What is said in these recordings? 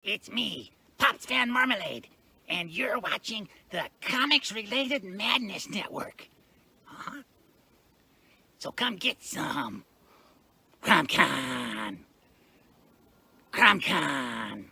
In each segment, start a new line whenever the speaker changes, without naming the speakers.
It's me, Pops Van Marmalade, and you're watching the Comics-Related Madness Network. So come get some. CromCon. CromCon.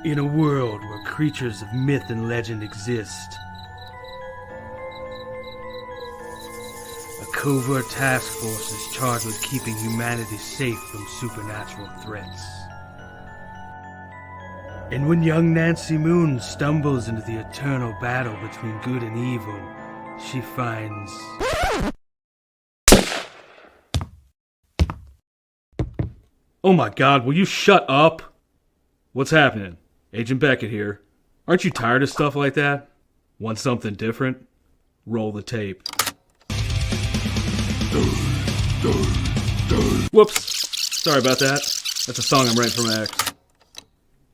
In a world where creatures of myth and legend exist, a covert task force is charged with keeping humanity safe from supernatural threats. And when young Nancy Moon stumbles into the eternal battle between good and evil, she finds... Oh my god, will you shut up? What's happening? Agent Beckett here. Aren't you tired of stuff like that? Want something different? Roll the tape. Whoops. Sorry about that. That's a song I'm writing for my ex.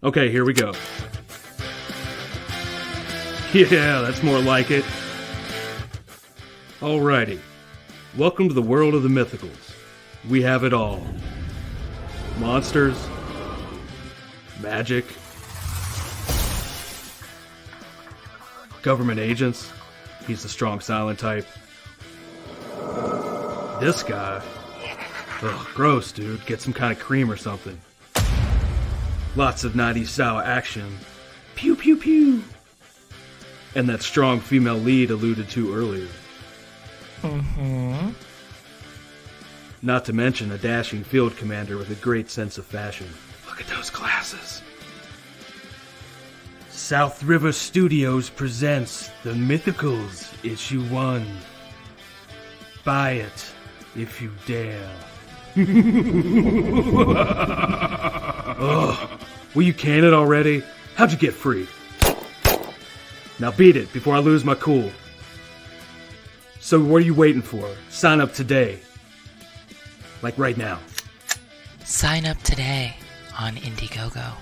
Okay, here we go. Yeah, that's more like it. Alrighty. Welcome to the world of the mythicals. We have it all. Monsters. Magic. Government agents. He's the strong silent type. This guy. Ugh, gross, dude. Get some kind of cream or something. Lots of 90s style action. Pew pew pew. And that strong female lead alluded to earlier. Not to mention a dashing field commander with a great sense of fashion. Look at those glasses. South River Studios presents The Mythicals, Issue 1. Buy it, if you dare. Ugh, will you can it already? How'd you get free? Now beat it before I lose my cool. So what are you waiting for? Sign up today. Like right now.
Sign up today on Indiegogo.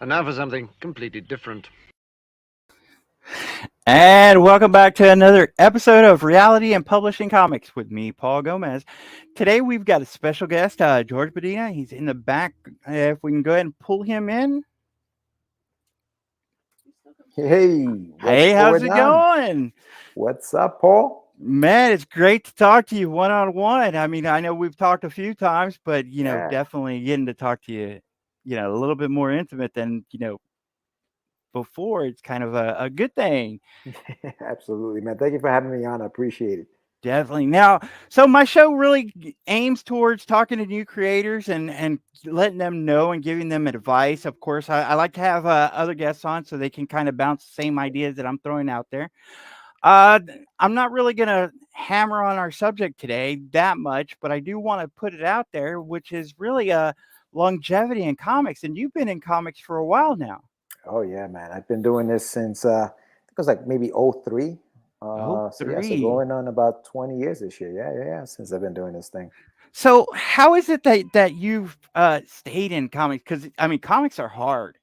And now for something completely different.
And welcome back to another episode of Reality and Publishing Comics with me, Paul Gomez. Today we've got a special guest, Jorge Medina. He's in the back. If we can go ahead and pull him in.
Hey,
how's it going?
What's up, Paul?
Man, it's great to talk to you one-on-one. I mean, I know we've talked a few times, but, definitely getting to talk to you, a little bit more intimate than, before. It's kind of a good thing.
Absolutely, man. Thank you for having me on. I appreciate it.
Definitely. Now, so my show really aims towards talking to new creators and letting them know and giving them advice. Of course, I like to have other guests on so they can kind of bounce the same ideas that I'm throwing out there. I'm not really going to hammer on our subject today that much, but I do want to put it out there, which is really longevity in comics. And you've been in comics for a while now.
Oh yeah, man. I've been doing this since I think it was like maybe '03.
Oh,
So going on about 20 years this year. Yeah, since I've been doing this thing.
So how is it that you've stayed in comics? Because I mean, comics are hard.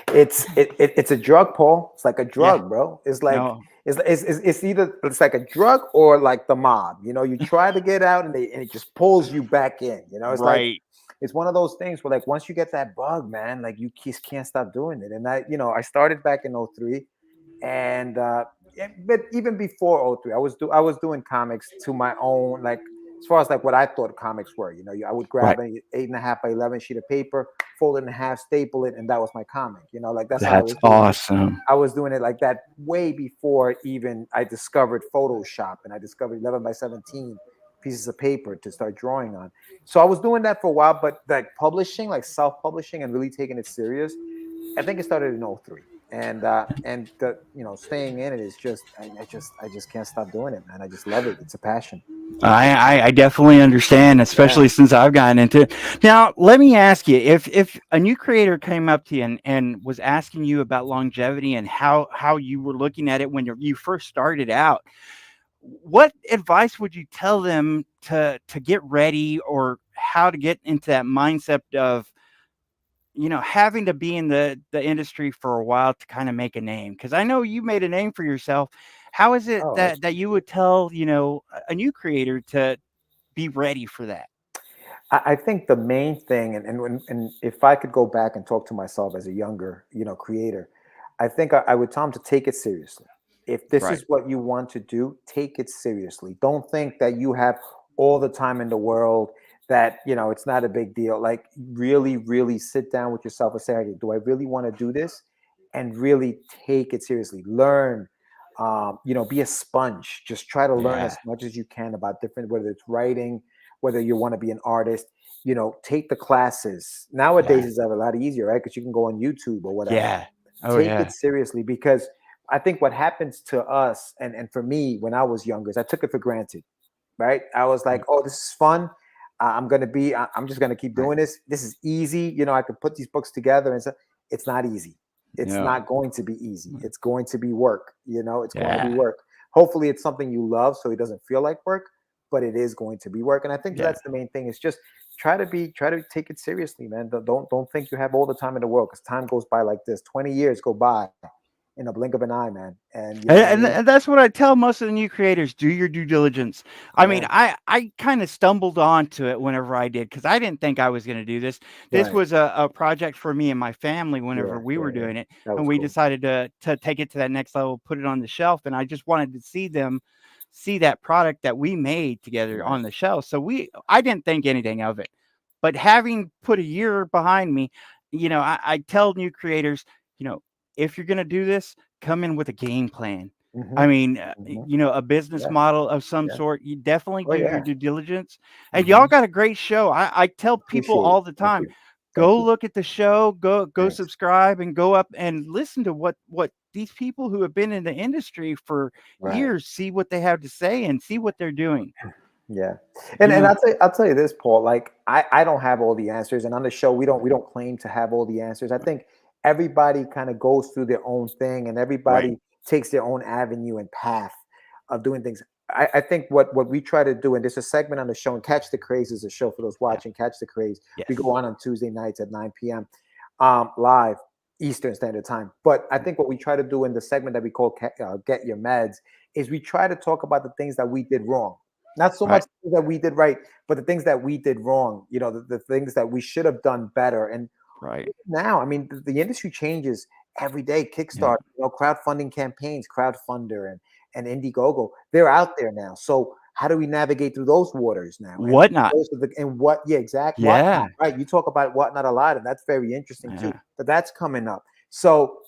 It's a drug, Paul. It's like a
Yeah.
drug, bro. It's like
No.
it's either it's like a drug or like the mob. You know, you try to get out and it just pulls you back in. You know, it's like
Right.
it's one of those things where like once you get that bug, man, like you just can't stop doing it. And I started back in '03, and but even before '03, I was doing comics to my own, like as far as like what I thought comics were. I would grab
Right.
an 8.5 by 11 sheet of paper, fold it in half, staple it, and that was my comic. Like that's how I
That's
was doing it.
awesome.
I was doing it like that way before even I discovered Photoshop, and I discovered 11 by 17 pieces of paper to start drawing on. So I was doing that for a while, but like publishing, like self-publishing and really taking it serious, I think it started in '03. And staying in it is just I just can't stop doing it, man. I just love it. It's a passion.
I definitely understand, especially since I've gotten into it. Now, let me ask you, if a new creator came up to you and was asking you about longevity and how you were looking at it when you first started out, what advice would you tell them to get ready, or how to get into that mindset of having to be in the industry for a while to kind of make a name? Because I know you made a name for yourself. How is it that you would tell a new creator to be ready for that?
I think the main thing, and if I could go back and talk to myself as a younger creator, I think I would tell him to take it seriously. If this is what you want to do, take it seriously. Don't think that you have all the time in the world, that it's not a big deal. Like really, really sit down with yourself and say, okay, do I really want to do this? And really take it seriously. Learn, be a sponge. Just try to learn as much as you can about different, whether it's writing, whether you want to be an artist, take the classes. Nowadays it's a lot easier, right? Because you can go on YouTube or whatever.
Yeah.
Take it seriously, because I think what happens to us, and for me when I was younger, is I took it for granted, right? I was like, oh, this is fun. I'm just going to keep doing this. This is easy. I could put these books together, and so it's not easy. It's not going to be easy. It's going to be work. It's going to be work. Hopefully it's something you love, so it doesn't feel like work, but it is going to be work. And I think that's the main thing, is just try to take it seriously, man. Don't think you have all the time in the world, because time goes by like this. 20 years go by in a blink of an eye, man. And
that's what I tell most of the new creators: do your due diligence. I mean, I kind of stumbled onto it whenever I did, because I didn't think I was going to do this. This was a project for me and my family whenever we were doing it, and we decided to take it to that next level, put it on the shelf, and I just wanted to see them see that product that we made together on the shelf. So I didn't think anything of it, but having put a year behind me, I tell new creators, if you're going to do this, come in with a game plan. I mean, a business model of some sort. You definitely do your due diligence. And y'all got a great show. I tell people all the time, go look at the show, go subscribe, and go up and listen to what these people who have been in the industry for years, see what they have to say and see what they're doing.
Yeah. And I'll tell you this, Paul, like I don't have all the answers, and on the show we don't claim to have all the answers. I think everybody kind of goes through their own thing, and everybody takes their own avenue and path of doing things. I think what we try to do, and there's a segment on the show, and Catch the Craze is a show for those watching. Catch the Craze. We go on Tuesday nights at 9 p.m. Live Eastern Standard Time. But I think what we try to do in the segment that we call Get Your Meds is we try to talk about the things that we did wrong. Not so much that we did right, but the things that we did wrong, the things that we should have done better. And now, I mean, the industry changes every day. Kickstarter, crowdfunding campaigns, Crowdfunder and Indiegogo, they're out there now. So how do we navigate through those waters now?
Whatnot.
Exactly. Whatnot, right. You talk about Whatnot a lot, and that's very interesting too. But that's coming up. So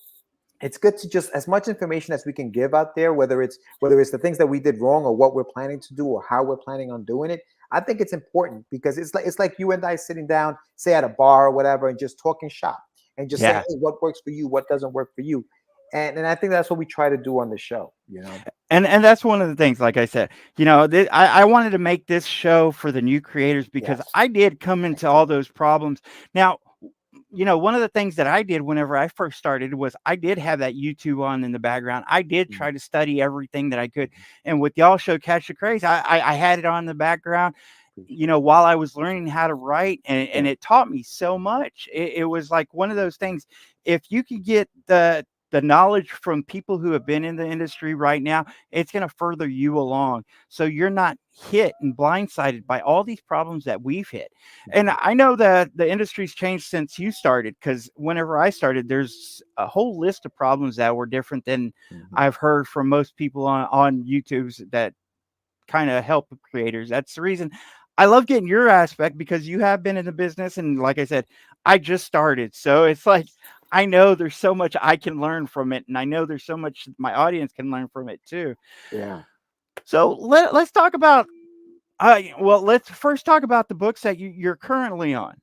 it's good to just, as much information as we can give out there, whether it's the things that we did wrong or what we're planning to do or how we're planning on doing it. I think it's important, because it's like you and I sitting down, say at a bar or whatever, and just talking shop and just saying, hey, what works for you, what doesn't work for you. And I think that's what we try to do on the show,
And that's one of the things, like I said, I wanted to make this show for the new creators because
Yes.
I did come into all those problems. Now, one of the things that I did whenever I first started was I did have that YouTube on in the background. I did try to study everything that I could. And with y'all show Catch the Craze, I had it on in the background, while I was learning how to write, and it taught me so much. It was like one of those things. If you could get the knowledge from people who have been in the industry right now, it's going to further you along. So you're not hit and blindsided by all these problems that we've hit. And I know that the industry's changed since you started, because whenever I started, there's a whole list of problems that were different than I've heard from most people on YouTube's that kind of help creators. That's the reason I love getting your aspect, because you have been in the business. And like I said, I just started. So it's like, I know there's so much I can learn from it. And I know there's so much my audience can learn from it too.
Yeah.
So let's talk about, let's first talk about the books that you're currently on.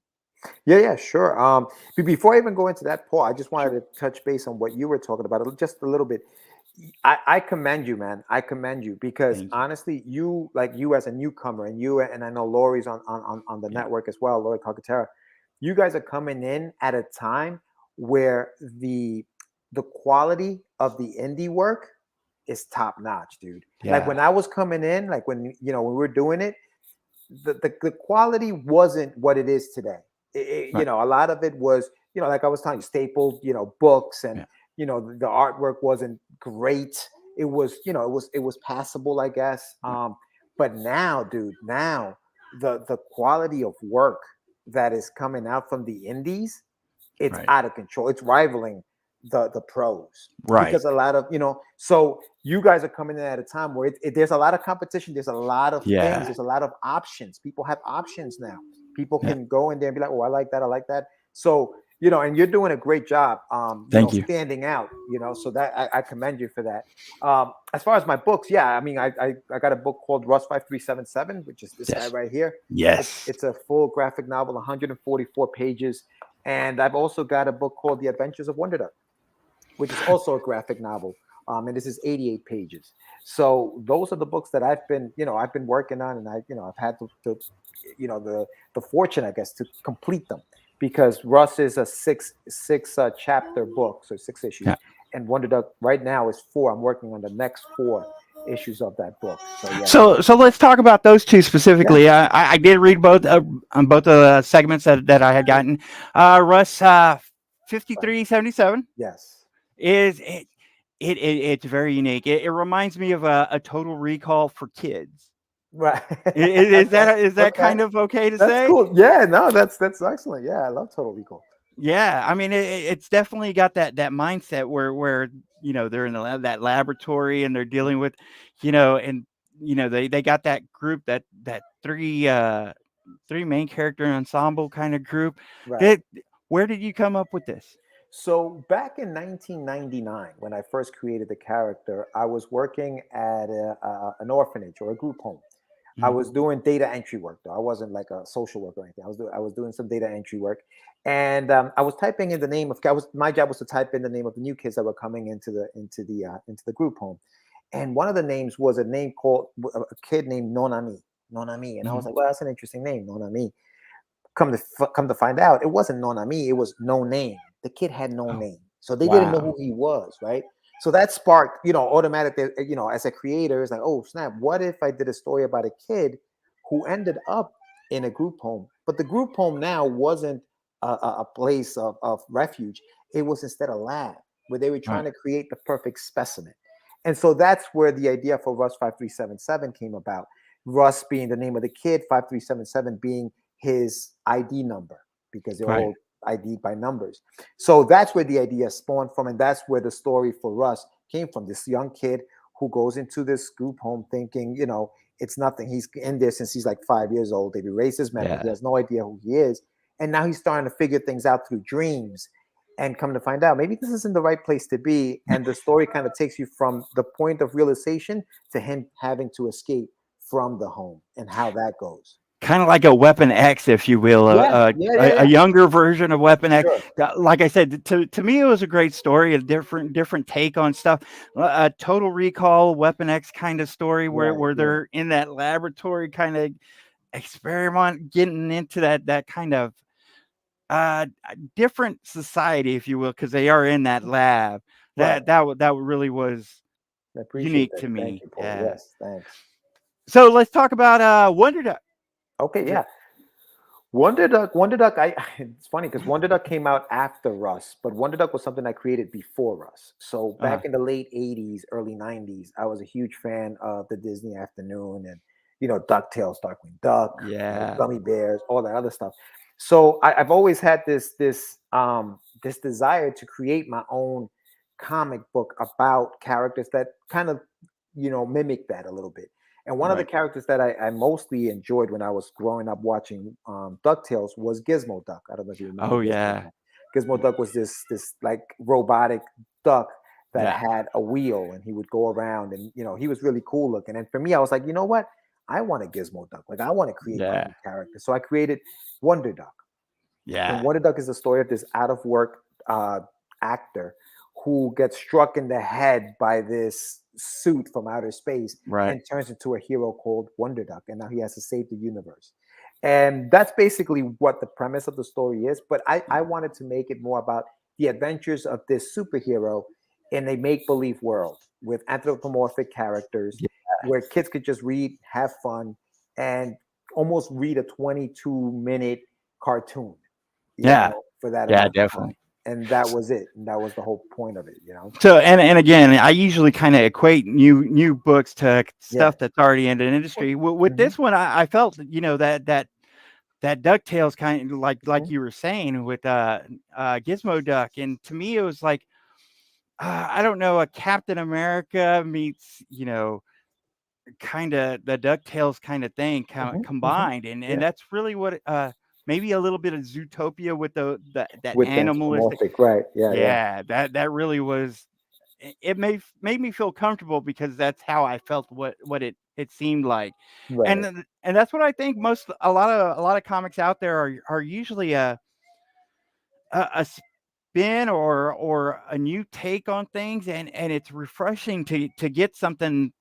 Yeah, sure. Before I even go into that, Paul, I just wanted to touch base on what you were talking about just a little bit. I commend you, man. I commend you, because honestly, you as a newcomer, and I know Laurie's on the network as well, Laurie Calcaterra, you guys are coming in at a time where the quality of the indie work is top notch, dude.
Yeah.
Like when I was coming in, like when we were doing it, the quality wasn't what it is today.
Right.
A lot of it was, like I was telling you, stapled, books, and the artwork wasn't great. It was, it was passable, I guess. But now, dude, the quality of work that is coming out from the indies, it's out of control. It's rivaling the pros,
right?
Because a lot of so you guys are coming in at a time where there's a lot of competition. There's a lot of things. There's a lot of options. People have options now. People can go in there and be like, oh, I like that. I like that. So and you're doing a great job.
Thank you.
Standing out. So that I commend you for that. As far as my books, I mean, I got a book called Russ 5377, which is this guy right here.
Yes,
it's a full graphic novel, 144 pages, and I've also got a book called The Adventures of Wonder Duck, which is also a graphic novel. And this is 88 pages. So those are the books that I've been working on, and I've had the fortune, I guess, to complete them, because Russ is a six chapter book, so 6 issues, and Wonder Duck right now is 4. I'm working on the next 4 issues of that book.
So let's talk about those two specifically. I did read both on both the segments that I had gotten. Russ 5377.
Yes.
It's very unique. It reminds me of a Total Recall for kids.
Right.
Is that kind of okay to say?
That's cool. Yeah, no, that's excellent. Yeah, I love Total Recall.
Yeah, I mean, it's definitely got that mindset where they're in that laboratory, and they're dealing with and they got that group, that three main character ensemble kind of group.
Right.
Where did you come up with this?
So back in 1999, when I first created the character, I was working at an orphanage or a group home. I was doing data entry work, though. I wasn't like a social worker or anything. I was doing some data entry work, and I was typing in the name of. My job was to type in the name of the new kids that were coming into the group home, and one of the names was a name called a kid named Nonami, and I was like, well, that's an interesting name, Nonami. Come to find out, it wasn't Nonami, it was no name. The kid had no name, so they didn't know who he was, right? So that sparked, automatically, as a creator, it's like, oh snap, what if I did a story about a kid who ended up in a group home, but the group home now wasn't a place of refuge. It was instead a lab where they were trying to create the perfect specimen. And so that's where the idea for Russ 5377 came about. Russ being the name of the kid, 5377 being his ID number, because they're all ID'd by numbers. So that's where the idea spawned from, and that's where the story for Russ came from. This young kid who goes into this group home thinking, it's nothing. He's in there since he's like 5 years old. They've erased his memory. He has no idea who he is. And now he's starting to figure things out through dreams, and come to find out, maybe this isn't the right place to be. And the story kind of takes you from the point of realization to him having to escape from the home and how that goes.
kind of like a Weapon X, if you will, a younger version of Weapon X.
Sure.
Like I said, to me, it was a great story, a different take on stuff. A Total Recall, Weapon X kind of story where they're in that laboratory kind of experiment, getting into that kind of different society, if you will, because they are in that lab. That really was unique to me.
Thank you, Paul. Yes, thanks.
So let's talk about Wonder Duck.
Okay, yeah. Wonder Duck. It's funny because Wonder Duck came out after Russ, but Wonder Duck was something I created before Russ. So back in the late 80s, early 90s, I was a huge fan of the Disney Afternoon and, DuckTales, Darkwing Duck, Gummy Bears, all that other stuff. So I've always had this desire to create my own comic book about characters that kind of, mimic that a little bit. And one of the characters that I mostly enjoyed when I was growing up watching DuckTales was Gizmo Duck. I don't know if you remember.
Oh, yeah.
Gizmo Duck was this like robotic duck that had a wheel, and he would go around, and he was really cool looking. And for me, I was like, you know what? I want a Gizmo Duck. Like, I want to create my own character. So I created Wonder Duck.
Yeah.
And Wonder Duck is the story of this out of work actor who gets struck in the head by this suit from outer space and turns into a hero called Wonder Duck. And now he has to save the universe. And that's basically what the premise of the story is. But I wanted to make it more about the adventures of this superhero in a make-believe world with anthropomorphic characters where kids could just read, have fun, and almost read a 22-minute cartoon. For that.
Yeah, definitely.
And that was it. And that was the whole point of it,
So, and again, I usually kind of equate new books to stuff that's already in the industry. With this one, I felt, that DuckTales kind of like you were saying with Gizmo Duck. And to me, it was like, I don't know, a Captain America meets, kind of the DuckTales kind of thing combined. And that's really what maybe a little bit of Zootopia with that
with
animalistic, that really was. It made me feel comfortable because that's how I felt what it seemed like, and that's what I think a lot of comics out there are usually a spin or a new take on things, and it's refreshing to get something.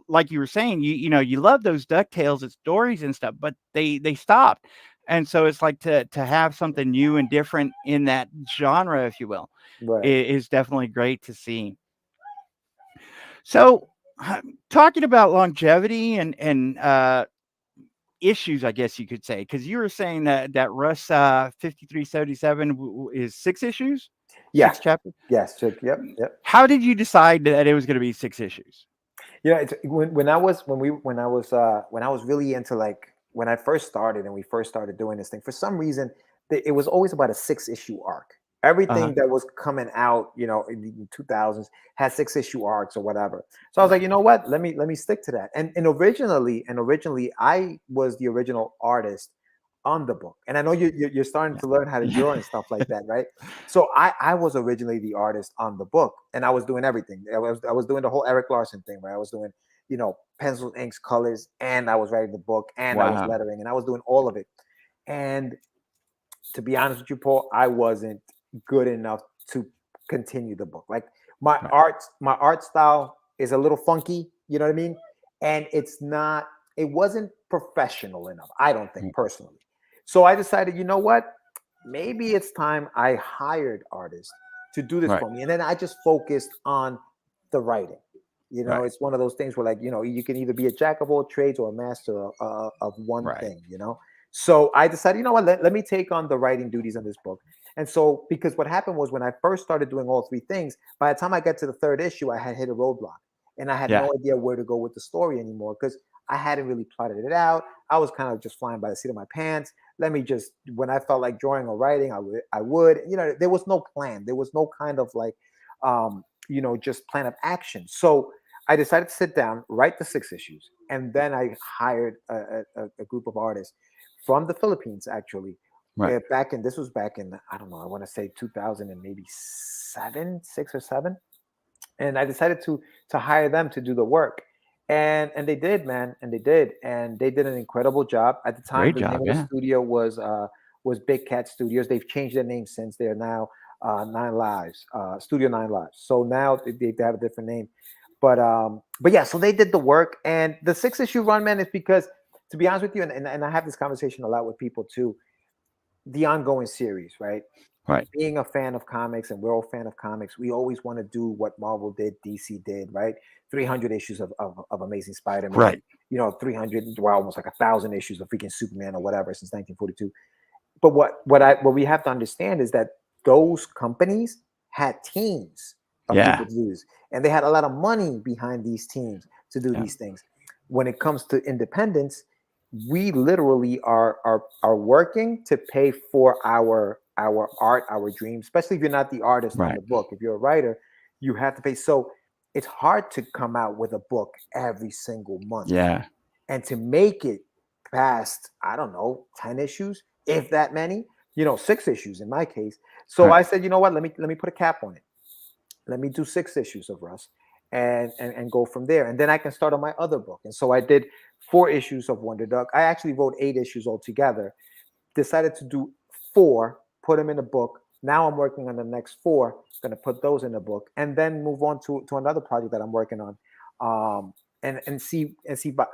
Like you were saying, you love those DuckTales stories and stuff, but they stopped. And so it's like to have something new and different in that genre, if you will, is definitely great to see. So talking about longevity and issues, I guess you could say, because you were saying that Russ 5377 is 6 issues?
Yeah.
6 chapters?
Yes. Yep.
How did you decide that it was going to be 6 issues?
It's when I was really into, like, when I first started and we first started doing this thing, for some reason it was always about a 6-issue arc. Everything that was coming out, in the 2000s had 6-issue arcs or whatever. So I was like, you know what? Let me stick to that. And originally I was the original artist on the book. And I know you're starting to learn how to draw and stuff like that, right? So I was originally the artist on the book, and I was doing everything. I was doing the whole Eric Larson thing, where I was doing, pencils, inks, colors, and I was writing the book, and I was lettering, and I was doing all of it. And to be honest with you, Paul, I wasn't good enough to continue the book. Like, my art style is a little funky, you know what I mean? And it wasn't professional enough, I don't think, personally. So I decided, you know what? Maybe it's time I hired artists to do this for me. And then I just focused on the writing. It's one of those things where, like, you can either be a jack of all trades or a master of one thing, So I decided, you know what, let me take on the writing duties on this book. And so, because what happened was, when I first started doing all 3 things, by the time I got to the 3rd issue, I had hit a roadblock. And I had no idea where to go with the story anymore, because I hadn't really plotted it out. I was kind of just flying by the seat of my pants. When I felt like drawing or writing, I would. There was no plan. There was no kind of, like, just plan of action. So I decided to sit down, write the 6 issues, and then I hired a group of artists from the Philippines, actually. This was back in, I don't know, I want to say 2000 and maybe 6 or 7. And I decided to hire them to do the work. And they did, man, and they did an incredible job at the time.
Great
The
job,
name of the studio was Big Cat Studios. They've changed their name since. They're now Nine Lives, Studio Nine Lives. So now they have a different name, but yeah. So they did the work, and the 6-issue run, man, is because, to be honest with you, and I have this conversation a lot with people too. The ongoing series, right?
Right.
Being a fan of comics, and we're all fan of comics, we always want to do what Marvel did, DC did, right? 300 issues of Amazing Spider-Man,
Right.
300, well, almost like 1,000 issues of freaking Superman or whatever since 1942. But what we have to understand is that those companies had teams of people to do this, and they had a lot of money behind these teams to do these things. When it comes to independence, we literally are working to pay for our art, our dreams, especially if you're not the artist on the book. If you're a writer, you have to pay. So it's hard to come out with a book every single month.
Yeah.
And to make it past, I don't know, 10 issues, if that many, 6 issues in my case. So I said, you know what, let me put a cap on it. Let me do 6 issues of Russ and go from there. And then I can start on my other book. And so I did 4 issues of Wonder Duck. I actually wrote 8 issues altogether. Decided to do 4, put them in a book. Now I'm working on the next 4, going to put those in the book, and then move on to another project that I'm working on, and see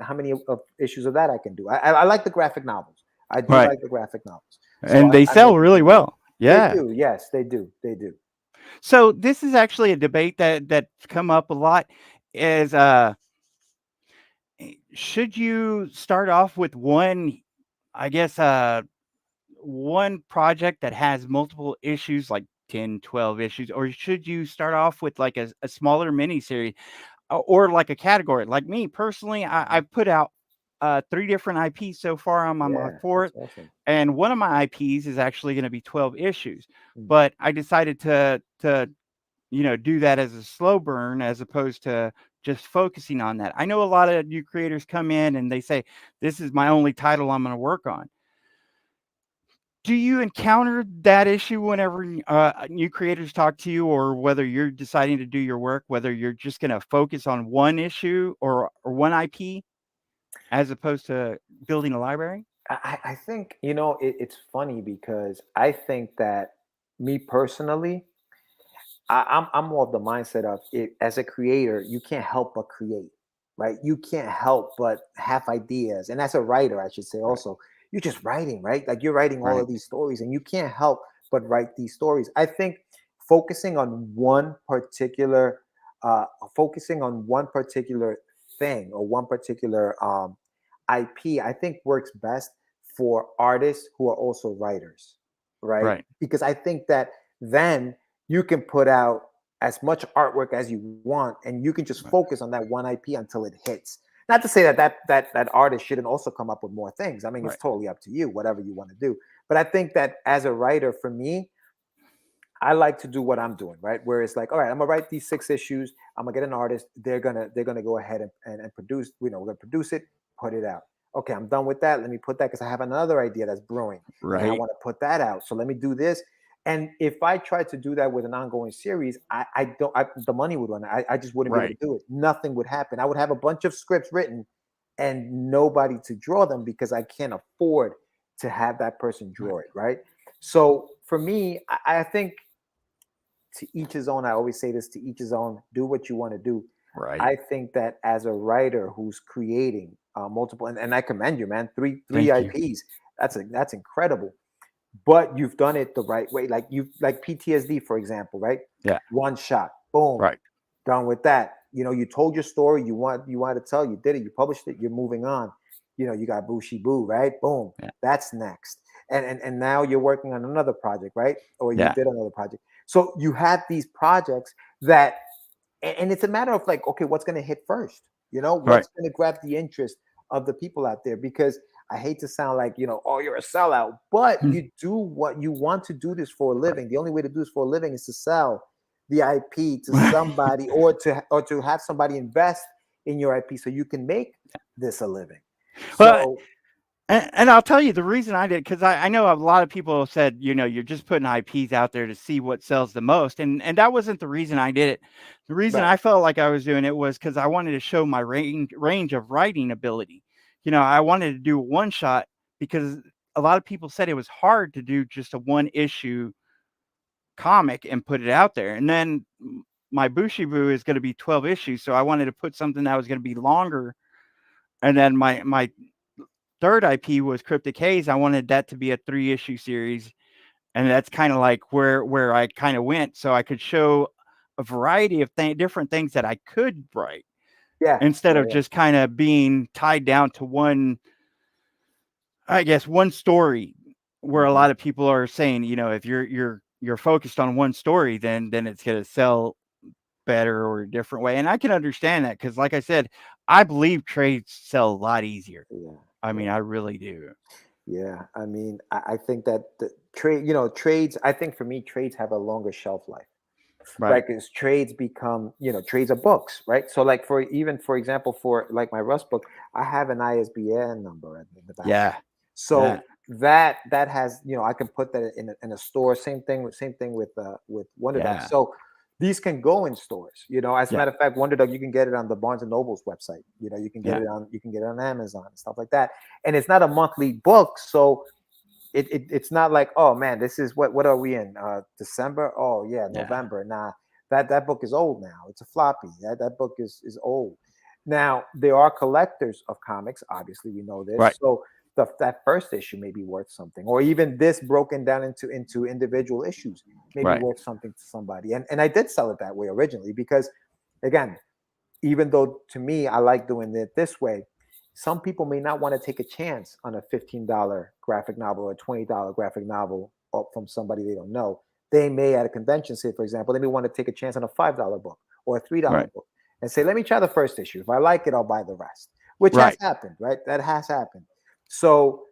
how many of issues of that I can do. I like the graphic novels. I do like the graphic novels,
and they sell really well. Yeah,
they do. Yes, they do. They do.
So this is actually a debate that's come up a lot. Is should you start off with one, I guess, one project that has multiple issues, like 10, 12 issues, or should you start off with like a smaller mini series, or like a category? Like me personally, I put out 3 different IPs so far. I'm on my 4th,
awesome.
and one of my IPs is actually going to be 12 issues. But I decided to do that as a slow burn as opposed to just focusing on that. I know a lot of new creators come in and they say, this is my only title I'm going to work on. Do you encounter that issue whenever new creators talk to you, or whether you're deciding to do your work, whether you're just going to focus on one issue or one IP as opposed to building a library?
I think, it's funny because I think that, me personally, I'm more of the mindset of it. As a creator, you can't help but create, right? You can't help but have ideas. And as a writer, I should say also, you're just writing, right? Like you're writing all of these stories, and you can't help but write these stories. I think focusing on one particular thing or one particular IP, I think works best for artists who are also writers, right? Because I think that then you can put out as much artwork as you want, and you can just focus on that one IP until it hits. Not to say that artist shouldn't also come up with more things. I mean, it's totally up to you, whatever you want to do. But I think that as a writer, for me, I like to do what I'm doing, right? Where it's like, all right, I'm gonna write these 6 issues. I'm gonna get an artist. They're gonna go ahead and produce. We're gonna produce it, put it out. Okay, I'm done with that. Let me put that, because I have another idea that's brewing. And I want to put that out. So let me do this. And if I tried to do that with an ongoing series, the money would run. I just wouldn't be able to do it. Nothing would happen. I would have a bunch of scripts written and nobody to draw them, because I can't afford to have that person draw it, right? So for me, I think, to each his own. I always say this: to each his own. Do what you want to do. I think that as a writer who's creating multiple, and I commend you, man. Three IPs. That's incredible. But you've done it the right way. Like PTSD, for example, right?
Yeah.
One shot, boom.
Right.
Done with that. You told your story. You want to tell. You did it. You published it. You're moving on. You got Bushy Boo, right? Boom. Yeah. That's next. And now you're working on another project, right? Or you did another project. So you have these projects that, and it's a matter of like, okay, what's going to hit first? What's going to grab the interest of the people out there? Because I hate to sound like, oh, you're a sellout, but you do what you want to do this for a living. The only way to do this for a living is to sell the IP to somebody or to have somebody invest in your IP so you can make this a living.
Well, And I'll tell you the reason I did, because I know a lot of people said, you're just putting IPs out there to see what sells the most. And that wasn't the reason I did it. The reason
Right.
I felt like I was doing it was because I wanted to show my range of writing ability. I wanted to do a one shot because a lot of people said it was hard to do just a one issue comic and put it out there. And then my Bushibu is going to be 12 issues. So I wanted to put something that was going to be longer. And then my third IP was Cryptic Haze. I wanted that to be a 3-issue series. And that's kind of like where I kind of went. So I could show a variety of different things that I could write.
Yeah.
Instead of just kind of being tied down to one story, where a lot of people are saying, if you're focused on one story, then it's going to sell better or a different way. And I can understand that because, like I said, I believe trades sell a lot easier.
Yeah.
I mean, I really do.
Yeah. I mean, I think that the trades, I think for me, trades have a longer shelf life. Right. Because trades become, trades are books, right? So like for example, for like my Rust book, I have an ISBN number in the back.
Yeah.
So that has, I can put that in a store. Same thing with Wonder Dog. So these can go in stores, as a matter of fact, Wonder Dog, you can get it on the Barnes and Noble's website. You can get it on Amazon and stuff like that. And it's not a monthly book. So it's not like, oh man, this is what are we in? December? Oh yeah, November. Nah, that book is old now. It's a floppy. That book is old. Now there are collectors of comics, obviously we know this.
Right.
So that first issue may be worth something, or even this broken down into individual issues may be worth something to somebody. And I did sell it that way originally because, again, even though to me I like doing it this way, some people may not want to take a chance on a $15 graphic novel or a $20 graphic novel from somebody they don't know. They may, at a convention, say, for example, they may want to take a chance on a $5 book or a $3 book and say, let me try the first issue. If I like it, I'll buy the rest, which has happened, right? That has happened. So,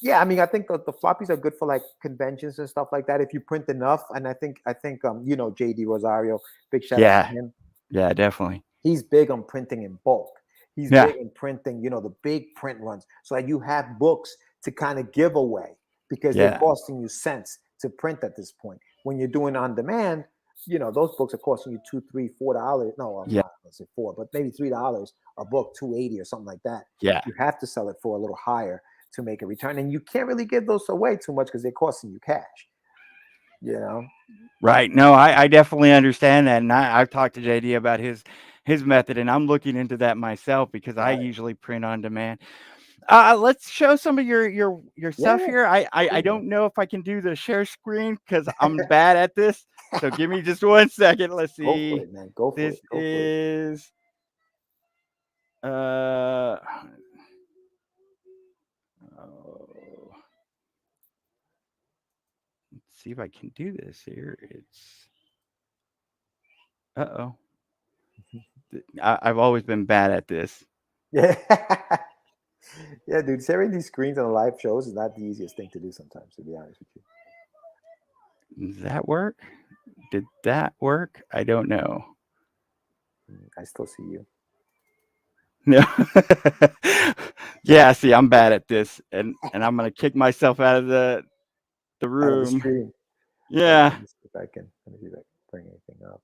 yeah, I mean, I think the floppies are good for like conventions and stuff like that if you print enough. And I think JD Rosario, big shout out to him.
Yeah, definitely.
He's big on printing in bulk. He's big in printing, the big print runs, so that you have books to kind of give away because they're costing you cents to print at this point. When you're doing on demand, those books are costing you $2, $3, $4. No, I'm not gonna say $4, but maybe $3 a book, $2.80 or something like that.
Yeah,
you have to sell it for a little higher to make a return, and you can't really give those away too much because they're costing you cash.
Right. No, I definitely understand that, and I've talked to JD about his method, and I'm looking into that myself because I usually print on demand. Let's show some of your stuff here. I don't know if I can do the share screen because I'm bad at this. So give me just 1 second. Let's see.
Go for it, man. Go for
this
it. Go
is let's see if I can do this here. It's I've always been bad at this.
Yeah. Yeah, dude, sharing these screens on live shows is not the easiest thing to do sometimes, to be honest with you.
Does that work? Did that work? I don't know.
I still see you.
No. Yeah, see, I'm bad at this, and I'm gonna kick myself out of the room.
Out of the stream.
Yeah.
Let me see if I can bring anything up.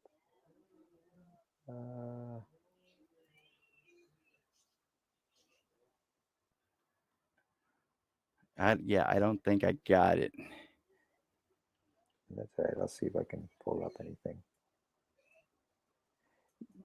I don't think I got it.
That's all right. Let's see if I can pull up anything.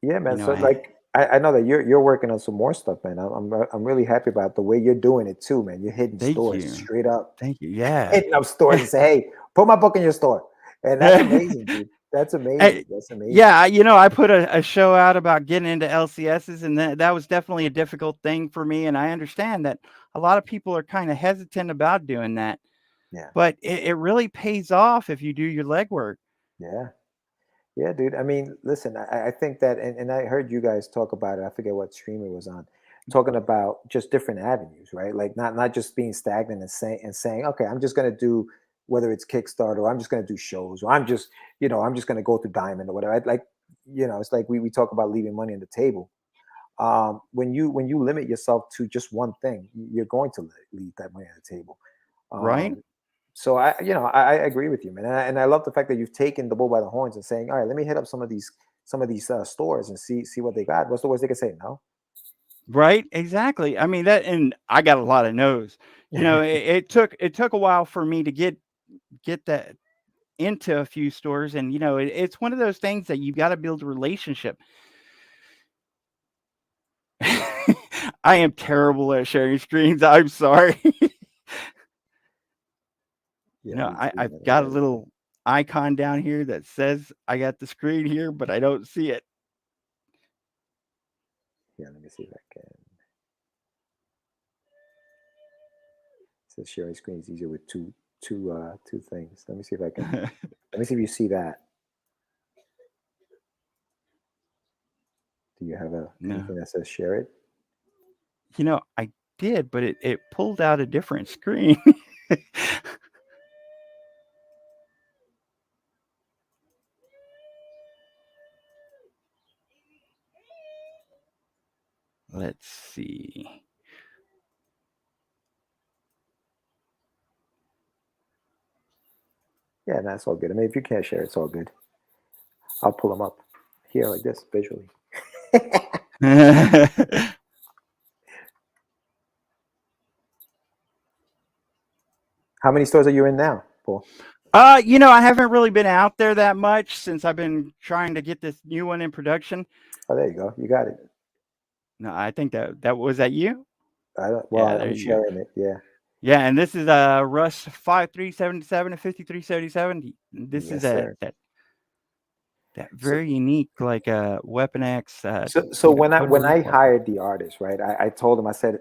Yeah, man. So like, I know that you're working on some more stuff, man. I'm really happy about the way you're doing it too, man. You're hitting stores straight up.
Thank you. Yeah.
Hitting up stores and say, hey, put my book in your store. And that's amazing, dude. That's amazing. That's amazing.
Yeah, I put a show out about getting into LCSs, and that was definitely a difficult thing for me. And I understand that a lot of people are kind of hesitant about doing that.
Yeah.
But it really pays off if you do your legwork.
Yeah. Yeah, dude. I mean, listen, I think that, and I heard you guys talk about it. I forget what stream it was on, talking about just different avenues, right? Like not just being stagnant and saying, okay, I'm just going to do, whether it's Kickstarter, or I'm just going to do shows, or I'm just going to go through Diamond or whatever. It's like we talk about leaving money on the table. When you limit yourself to just one thing, you're going to leave that money on the table.
Right.
So I agree with you, man, and I love the fact that you've taken the bull by the horns and saying, all right, let me hit up some of these stores and see what they got. What's the worst they can say? No.
Right. Exactly. I mean that, and I got a lot of no's. It took a while for me to get that into a few stores, and it's one of those things that you got to build a relationship. I am terrible at sharing screens. I'm sorry. I've got a little icon down here that says I got the screen here, but I don't see it.
Yeah, let me see if I can. It says sharing screen is easier with two things. Let me see if I can. Let me see if you see that. Do you have anything that says share it?
I did, but it pulled out a different screen. Let's see.
Yeah, that's all good. I mean, if you can't share, it's all good. I'll pull them up here like this visually. How many stores are you in now, Paul?
I haven't really been out there that much since I've been trying to get this new one in production.
Oh, there you go. You got it.
No, I think that was that you.
I'm sharing it. Yeah.
Yeah, and this is Russ 5377 and 5377. This is that very unique Weapon X.
So when I hired the artist, right, I told him, I said,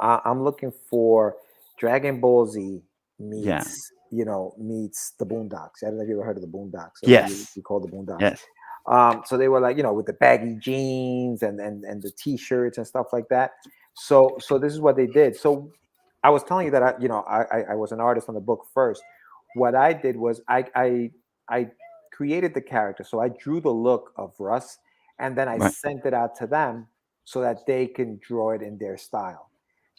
I'm looking for Dragon Ball Z meets meets the Boondocks. I don't know if you ever heard of the Boondocks.
Yes.
You call the Boondocks.
Yes.
So they were like, with the baggy jeans and the t-shirts and stuff like that. So this is what they did. So I was telling you that I was an artist on the book first. What I did was I created the character. So I drew the look of Russ, and then I sent it out to them so that they can draw it in their style.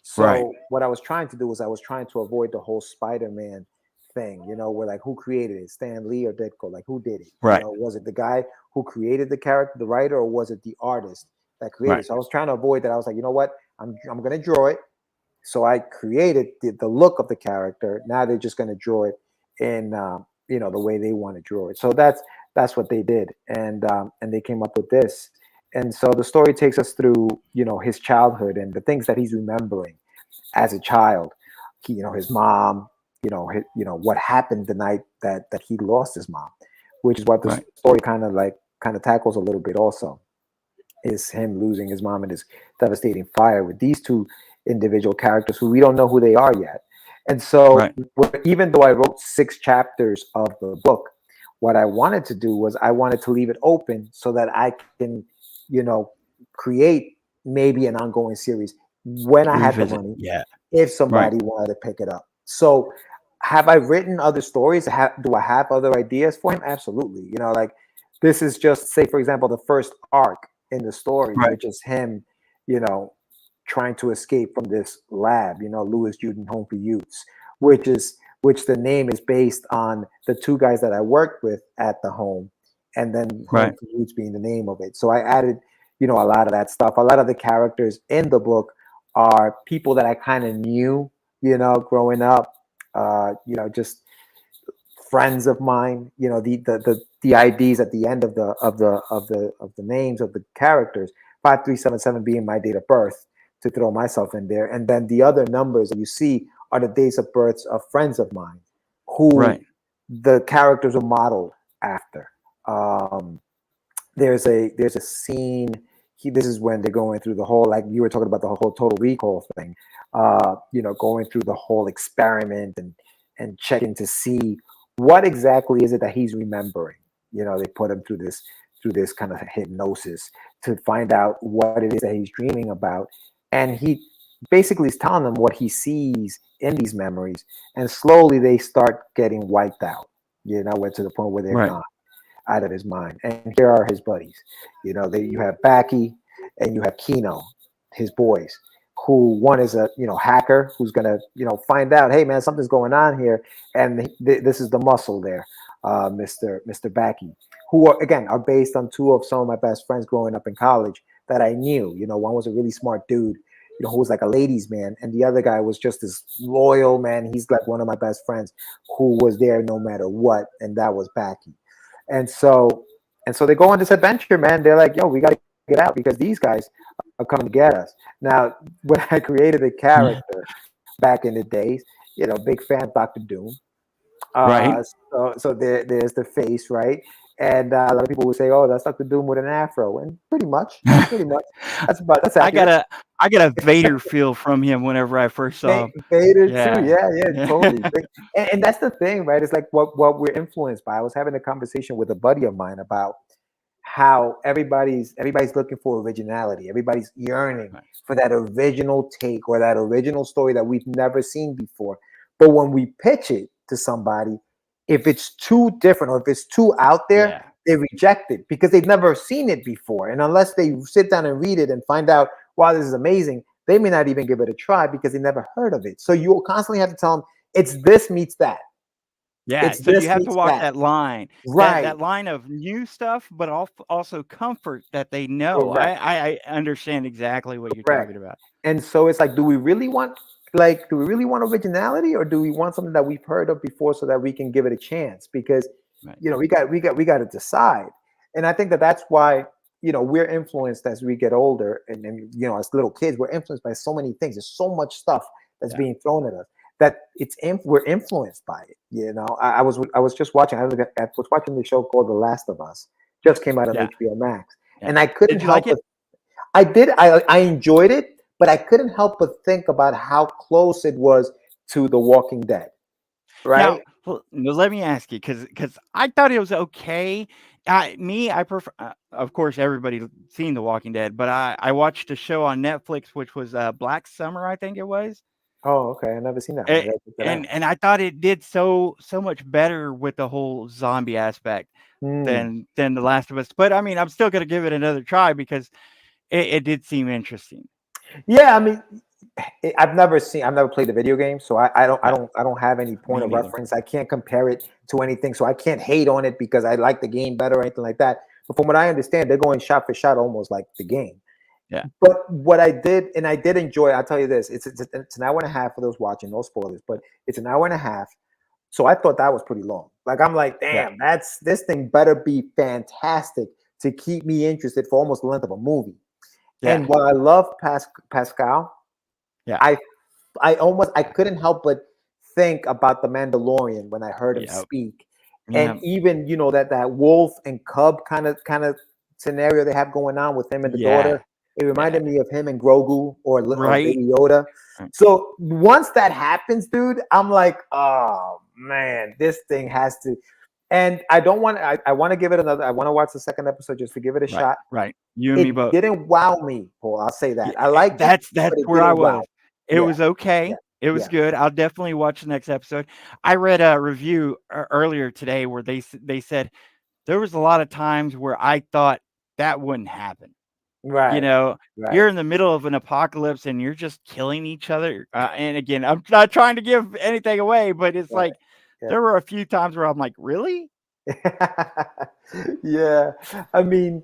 So what I was trying to do was I was trying to avoid the whole Spider-Man thing, where like who created it, Stan Lee or Ditko, like who did it?
Right.
Was it the guy who created the character, the writer, or was it the artist that created it? So I was trying to avoid that. I was like, you know what? I'm going to draw it. So I created the look of the character. Now they're just going to draw it in the way they want to draw it. So that's what they did, and they came up with this. And so the story takes us through his childhood and the things that he's remembering as a child. His mom, what happened the night that he lost his mom, which is what the story kind of tackles a little bit also, is him losing his mom in this devastating fire with these two individual characters who we don't know who they are yet. And so even though I wrote 6 chapters of the book, what I wanted to do was I wanted to leave it open so that I can, create maybe an ongoing series when I had the money, if somebody wanted to pick it up. So have I written other stories? Do I have other ideas for him? Absolutely. This is just, say, for example, the first arc in the story, which is him, trying to escape from this lab, Louis Juden Home for Youths, which the name is based on the 2 guys that I worked with at the home, and then Home for Youths being the name of it. So I added, a lot of that stuff. A lot of the characters in the book are people that I kind of knew, growing up, just friends of mine. The IDs at the end of the names of the characters, 5377 being my date of birth, to throw myself in there. And then the other numbers that you see are the dates of births of friends of mine who the characters are modeled after. There's a scene. This is when they're going through the whole, like you were talking about, the whole Total Recall thing, going through the whole experiment and checking to see what exactly is it that he's remembering. They put him through this kind of hypnosis to find out what it is that he's dreaming about. And he basically is telling them what he sees in these memories. And slowly they start getting wiped out, to the point where they're gone out of his mind. And here are his buddies. You have Backy and you have Kino, his boys, who one is a hacker who's gonna find out, hey man, something's going on here, and this is the muscle there, Mr. Backy, who are based on two of some of my best friends growing up in college that I knew. One was a really smart dude, who was like a ladies' man, and the other guy was just this loyal man. He's like one of my best friends who was there no matter what, and that was Backy. And so they go on this adventure, man. They're like, yo, we got to get out because these guys are coming to get us. Now, when I created a character back in the days, big fan of Dr. Doom.
Right.
So there's the face, right? And a lot of people would say, "Oh, that's Dr. Doom with an afro," and pretty much. That's accurate.
I got a Vader feel from him whenever I first saw him.
Vader too, yeah, totally. and that's the thing, right? It's like what we're influenced by. I was having a conversation with a buddy of mine about how everybody's looking for originality. Everybody's yearning for that original take or that original story that we've never seen before. But when we pitch it to somebody, if it's too different or if it's too out there, they reject it because they've never seen it before. And unless they sit down and read it and find out, wow, this is amazing, they may not even give it a try because they never heard of it. So you'll constantly have to tell them, it's this meets that.
Yeah, so you have to walk that line.
Right.
That line of new stuff, but also comfort that they know. I understand exactly what you're talking about.
And so it's like, do we really want originality, or do we want something that we've heard of before so that we can give it a chance? Because we got to decide. And I think that's why we're influenced as we get older, and as little kids, we're influenced by so many things. There's so much stuff that's being thrown at us that we're influenced by it. I was just watching. I was watching the show called The Last of Us. Just came out on HBO Max, and I couldn't help it. I did. I enjoyed it. But I couldn't help but think about how close it was to The Walking Dead, right?
Now, let me ask you, because I thought it was okay. I prefer, of course, everybody's seen The Walking Dead, but I watched a show on Netflix, which was Black Summer, I think it was.
Oh, okay. I've never seen that.
And I thought it did so much better with the whole zombie aspect than The Last of Us. But I mean, I'm still going to give it another try because it did seem interesting.
Yeah, I mean, I've never played the video game, so I don't have any point of reference. I can't compare it to anything, so I can't hate on it because I like the game better or anything like that. But from what I understand, they're going shot for shot, almost like the game.
Yeah.
But what I did enjoy, I'll tell you this: it's an hour and a half for those watching, no spoilers, but it's an hour and a half. So I thought that was pretty long. Like I'm like, damn, this thing better be fantastic to keep me interested for almost the length of a movie. Yeah. And while I love Pascal, I couldn't help but think about the Mandalorian when I heard him speak, and even that wolf and cub kind of scenario they have going on with him and the daughter. It reminded me of him and Grogu or Baby Yoda. So once that happens, dude, I'm like, oh man, this thing has to. And I don't want. I want to give it another. I want to watch the second episode just to give it a shot.
Right, you and me both.
Didn't wow me, Paul. I'll say that. I like
that's where I was. It was okay. It was good. I'll definitely watch the next episode. I read a review earlier today where they said there was a lot of times where I thought that wouldn't happen.
Right.
You're in the middle of an apocalypse and you're just killing each other. And again, I'm not trying to give anything away, but it's like. There were a few times where I'm like, really?
Yeah. I mean,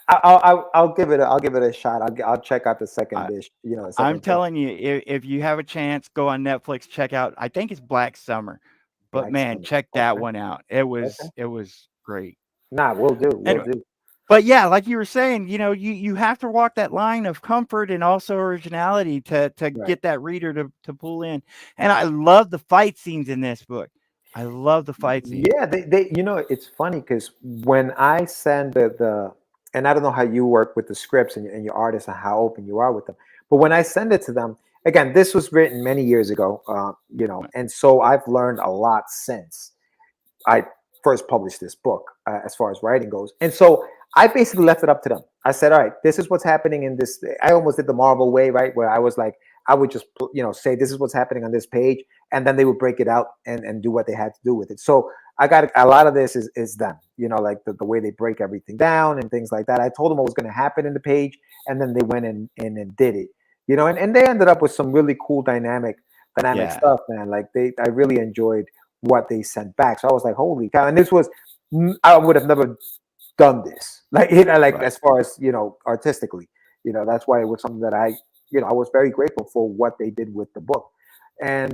I'll give it a shot. I'll check out the second dish.
I'm telling you, if you have a chance, go on Netflix, check out. I think it's Black Summer, but check that one out. It was great.
Nah, we'll do.
But yeah, like you were saying, you have to walk that line of comfort and also originality to get that reader to pull in. And I love the fight scenes in this book. I love the fight scenes.
Yeah, they it's funny because when I send and I don't know how you work with the scripts and your artists and how open you are with them, but when I send it to them, again, this was written many years ago, and so I've learned a lot since I first published this book as far as writing goes. And so I basically left it up to them. I said, all right, this is what's happening in this. I almost did the Marvel way, right? Where I was like, I would just say this is what's happening on this page, and then they would break it out and do what they had to do with it. So I got a lot of this is them, like the way they break everything down and things like that. I told them what was going to happen in the page, and then they went in and did it, and they ended up with some really cool dynamic stuff, man. Like I really enjoyed what they sent back. So I was like, holy cow. And this was, I would have never done this, as far as, artistically, that's why it was something that I was very grateful for what they did with the book. And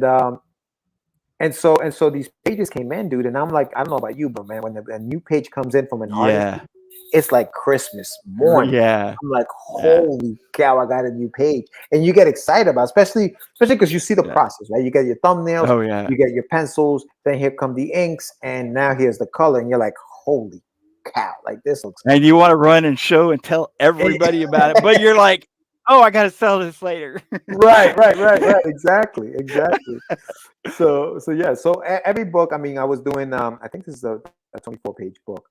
so these pages came in, dude, and I'm like, I don't know about you, but man, when a new page comes in from an artist, it's like Christmas morning.
Yeah.
I'm like, holy cow, I got a new page. And you get excited about it, especially because you see the process, right? You get your thumbnails, you get your pencils, then here come the inks, and now here's the color, and you're like, holy cow, like this looks.
And you want to run and show and tell everybody about it, but you're like, oh, I got to sell this later.
Right. Exactly. So yeah. So every book, I mean, I was doing, I think this is a 24-page book.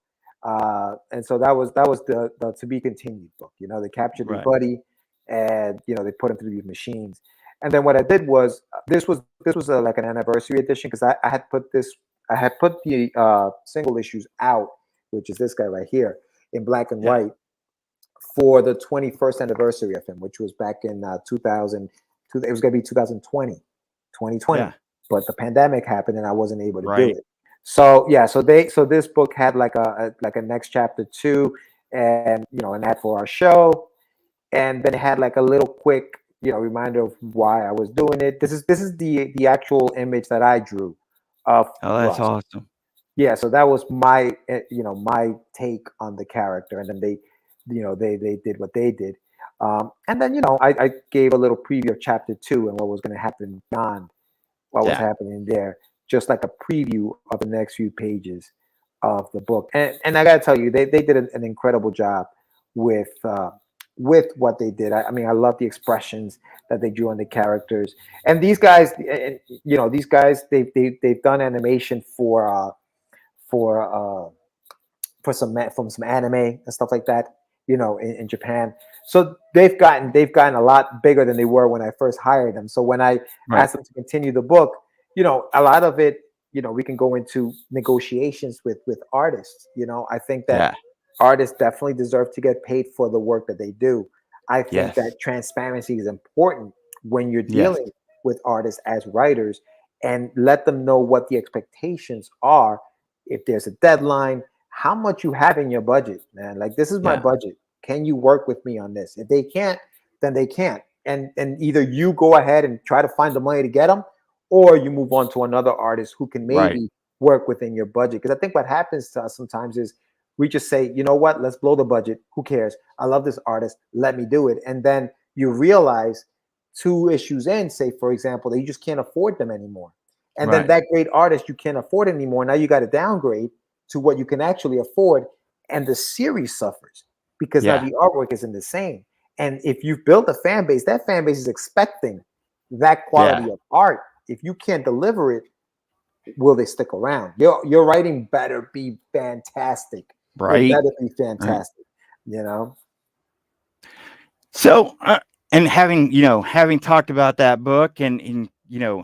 And so that was the to be continued book. They captured your buddy, and they put him through these machines. And then what I did was this was like an anniversary edition, because I had put the single issues out, which is this guy right here in black and white, for the 21st anniversary of him, which was back in 2000. It was going to be 2020, but the pandemic happened and I wasn't able to do it. So yeah, so this book had like a next chapter 2, and an ad for our show, and then it had like a little quick reminder of why I was doing it. This is the actual image that I drew of.
Oh, that's
Rust.
awesome.
Yeah, so that was my my take on the character, and then they did what they did, and then I gave a little preview of chapter 2 and what was going to happen beyond what was happening there, just like a preview of the next few pages of the book. And I got to tell you, they did an incredible job with what they did. I mean, I love the expressions that they drew on the characters, and these guys, they've done animation for some anime and stuff like that, in Japan. So they've gotten a lot bigger than they were when I first hired them. So when I asked them to continue the book, a lot of it, we can go into negotiations with artists. I think that artists definitely deserve to get paid for the work that they do. I think that transparency is important when you're dealing with artists as writers, and let them know what the expectations are. If there's a deadline, how much you have in your budget, man. Like, this is my budget. Can you work with me on this? If they can't, then they can't. And either you go ahead and try to find the money to get them, or you move on to another artist who can maybe work within your budget. Because I think what happens to us sometimes is we just say, you know what, let's blow the budget. Who cares? I love this artist. Let me do it. And then you realize 2 issues in, say, for example, that you just can't afford them anymore. And then that great artist you can't afford anymore. Now you got to downgrade to what you can actually afford. And the series suffers because now the artwork isn't the same. And if you've built a fan base, that fan base is expecting that quality of art. If you can't deliver it, will they stick around? Your writing better be fantastic. It better be fantastic,
So, and having talked about that book and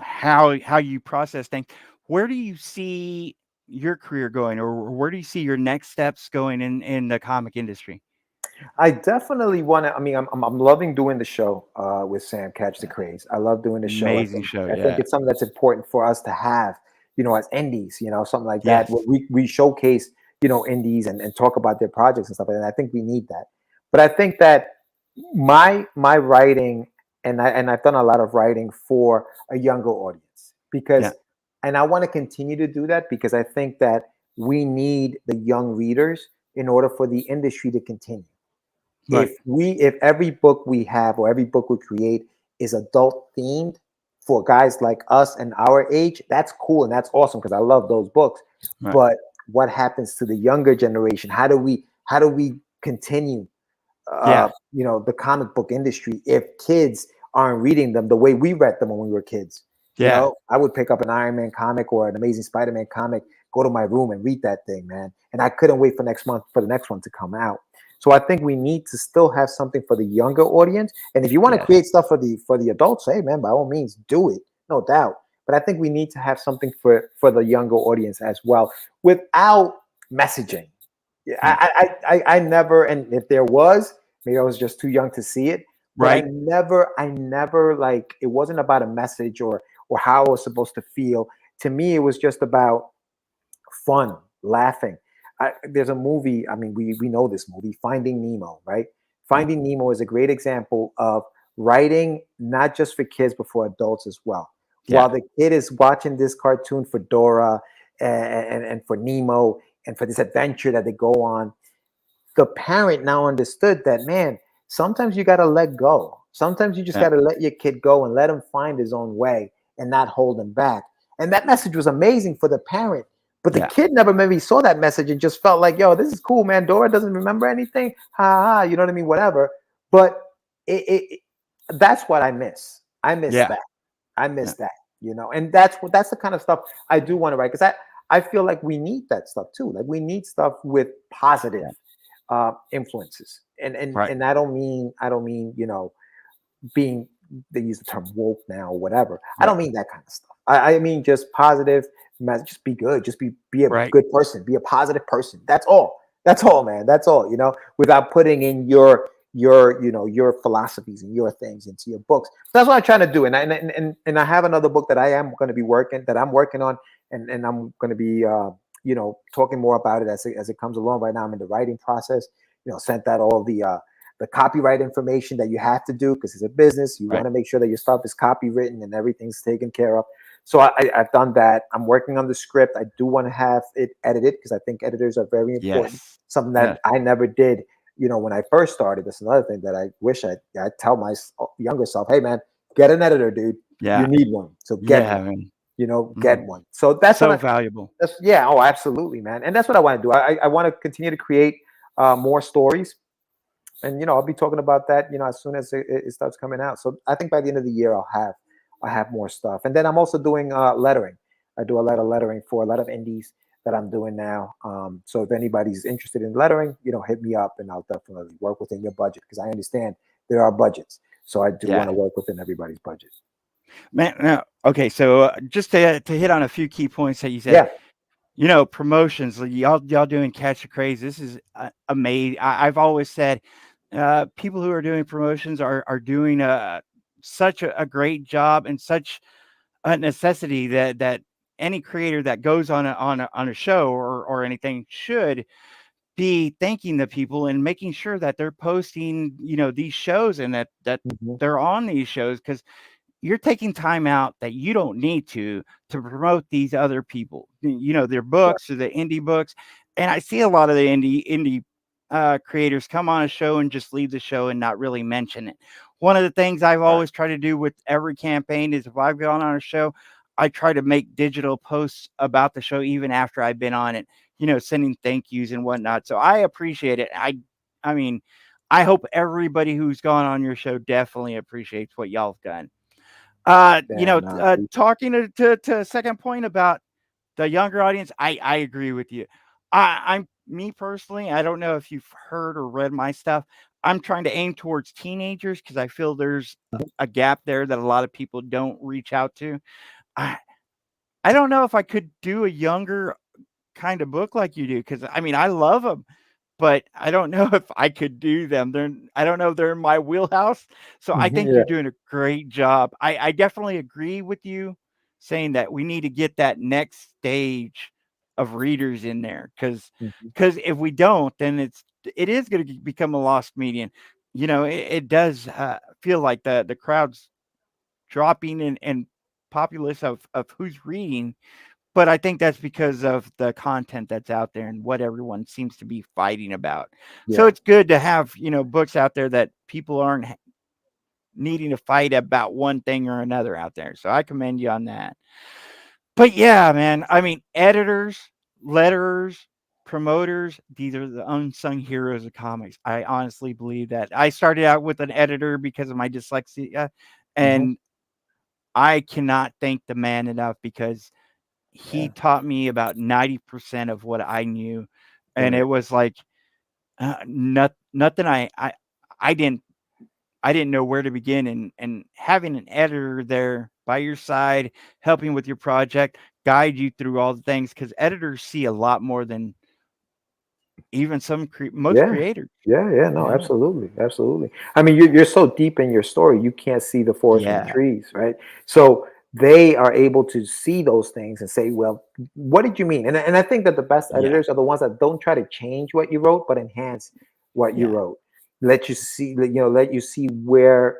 how you process things, where do you see your career going, or where do you see your next steps going in the comic industry?
I definitely want to. I mean, I'm loving doing the show with Sam, Catch the Craze. I love doing the show.
Amazing show.
I think it's something that's important for us to have, as indies, something like that. Where we showcase, indies and talk about their projects and stuff like that. I think we need that. But I think that my writing, and I've done a lot of writing for a younger audience, because, and I want to continue to do that, because I think that we need the young readers in order for the industry to continue. If every book we have, or every book we create, is adult themed for guys like us and our age, that's cool and that's awesome, because I love those books. But what happens to the younger generation? How do we continue the comic book industry if kids aren't reading them the way we read them when we were kids? I would pick up an Iron Man comic or an Amazing Spider-Man comic go to my room and read that thing, man. And I couldn't wait for next month for the next one to come out. So I think we need to still have something for the younger audience. And if you want to create stuff for the adults, hey man, by all means, do it, no doubt. But I think we need to have something for the younger audience as well, without messaging. I never, and if there was, maybe I was just too young to see it. But I never like, it wasn't about a message or how I was supposed to feel. To me, it was just about fun, laughing. There's a movie, I mean, we know this movie, Finding Nemo, right? Finding Nemo is a great example of writing not just for kids, but for adults as well. Yeah. While the kid is watching this cartoon for Dora and for Nemo and for this adventure that they go on, the parent now understood that, man, sometimes you got to let go. Sometimes you just got to let your kid go and let him find his own way and not hold him back. And that message was amazing for the parent. But the kid never maybe saw that message and just felt like, yo, this is cool, man. Dora doesn't remember anything. Ha ha, you know what I mean? Whatever. But that's what I miss. I miss that. I miss that, you know, and that's the kind of stuff I do want to write, because I feel like we need that stuff too. Like we need stuff with positive influences. And I don't mean, you know, being, they use the term woke now or whatever. I don't mean that kind of stuff. I mean just positive. Just be good. Just be a good person. Be a positive person. That's all. That's all, man. That's all. You know, without putting in your you know, your philosophies and your things into your books. That's what I'm trying to do. And I have another book that I'm working on, and I'm going to be you know, talking more about it as it comes along. Right now, I'm in the writing process. You know, sent out all the copyright information that you have to do, because it's a business. You want to make sure that your stuff is copywritten and everything's taken care of. So I've done that. I'm working on the script. I do want to have it edited, because I think editors are very important. Something that I never did, you know, when I first started. That's another thing that I wish I'd tell my younger self, hey man, get an editor, dude. You need one. So get one. Man. You know, get one. So that's
so valuable.
Oh, absolutely, man. And that's what I want to do. I want to continue to create more stories. And, you know, I'll be talking about that, you know, as soon as it starts coming out. So I think by the end of the year, I'll have more stuff. And then I'm also doing lettering. I do a lot of lettering for a lot of indies that I'm doing now. So if anybody's interested in lettering, you know, hit me up and I'll definitely work within your budget, because I understand there are budgets. So I do want to work within everybody's budget.
Man, now, okay, so just to hit on a few key points that you said, you know, promotions, y'all doing Catch the Craze. This is amazing. I've always said people who are doing promotions are doing such a great job, and such a necessity that any creator that goes on a show or anything should be thanking the people and making sure that they're posting, you know, these shows, and that they're on these shows, because you're taking time out that you don't need to promote these other people, you know, their books or the indie books. And I see a lot of the indie creators come on a show and just leave the show and not really mention it. One of the things I've always tried to do with every campaign is, if I've gone on a show, I try to make digital posts about the show even after I've been on it, you know, sending thank yous and whatnot. So I appreciate it. I mean, I hope everybody who's gone on your show definitely appreciates what y'all have done. You know, talking to a second point about the younger audience, I agree with you. I'm me personally, I don't know if you've heard or read my stuff. I'm trying to aim towards teenagers, because I feel there's a gap there that a lot of people don't reach out to. I don't know if I could do a younger kind of book like you do, because I mean, I love them, but I don't know if I could do them. I don't know if they're in my wheelhouse. So I think you're doing a great job. I definitely agree with you saying that we need to get that next stage of readers in there, because if we don't, then it is going to become a lost medium. You know, it does feel like the crowd's dropping and populace of who's reading. But I think that's because of the content that's out there and what everyone seems to be fighting about. So it's good to have, you know, books out there that people aren't needing to fight about one thing or another out there. So I commend you on that. But yeah, man, I mean, editors, letterers, promoters, these are the unsung heroes of comics. I honestly believe that. I started out with an editor because of my dyslexia, and I cannot thank the man enough, because he taught me about 90% of what I knew, and
Right.
it was like nothing I didn't know where to begin, and having an editor there by your side, helping with your project, guide you through all the things, because editors see a lot more than even most
Yeah.
creators.
Yeah, no,
Yeah.
absolutely, absolutely. I mean, you're so deep in your story, you can't see the forest from the
Yeah.
trees, right? So they are able to see those things and say, well, what did you mean? And I think that the best
Yeah.
editors are the ones that don't try to change what you wrote, but enhance what you
Yeah.
wrote. Let you see, let you see where,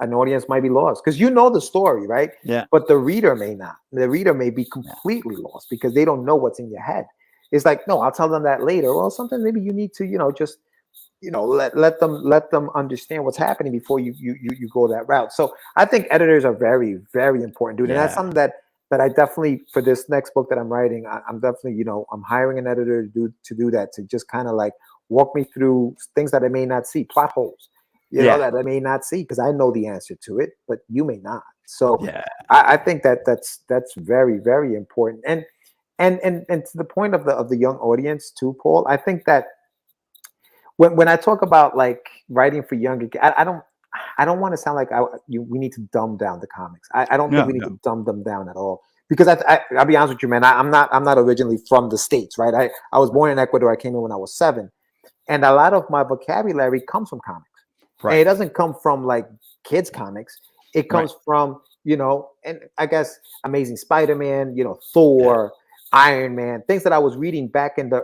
an audience might be lost. Because you know the story, right?
Yeah.
But the reader may not. The reader may be
Yeah.
completely lost because they don't know what's in your head. It's like, no, I'll tell them that later. Well, sometimes maybe you need to, just let them understand what's happening before you go that route. So I think editors are very, very important, dude. And that's
Yeah.
something that I definitely, for this next book that I'm writing, I'm definitely, I'm hiring an editor to do that, to just kind of like walk me through things that I may not see, plot holes,
Yeah.
that I may not see because I know the answer to it, but you may not. So
Yeah.
I think that's very, very important. And to the point of the young audience too, Paul, I think that when I talk about like writing for younger, I don't want to sound like we need to dumb down the comics. I don't think
No,
we need
no.
to dumb them down at all, because I'll be honest with you, man. I'm not originally from the States, right? I was born in Ecuador. I came in when I was 7, and a lot of my vocabulary comes from comics, and it
Right.
doesn't come from like kids comics. It
Right.
comes from and I guess Amazing Spider-Man,
Yeah.
Thor, Iron Man, things that I was reading back in the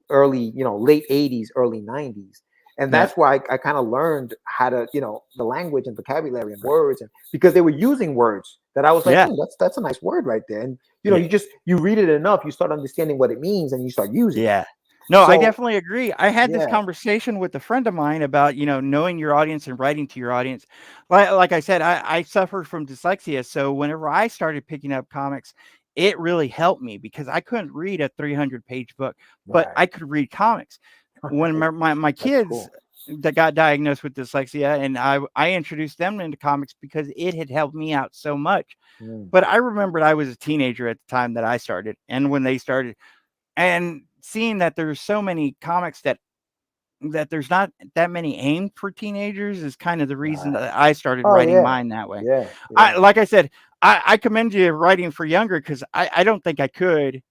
early, late 80s, early 90s. And
Yeah.
that's why I kind of learned how to, the language and vocabulary and words, and because they were using words that I was like,
Yeah.
that's a nice word right there. And
Yeah.
you read it enough, you start understanding what it means, and you start using it.
Yeah. No, I
So
definitely agree. I had this
yeah,
conversation with a friend of mine about, knowing your audience and writing to your audience. Like I said, I suffered from dyslexia. So whenever I started picking up comics, it really helped me because I couldn't read a 300-page book, but
right.
I could read comics. When my
That's
kids
cool.
that got diagnosed with dyslexia, and I introduced them into comics because it had helped me out so much.
Mm,
But I remembered I was a teenager at the time that I started, and when they started, and seeing that there's so many comics that there's not that many aimed for teenagers is kind of the reason
right.
that I started
Oh
writing
yeah,
mine that way.
yeah,
I
yeah.
like I said, I commend you writing for younger because I don't think I could.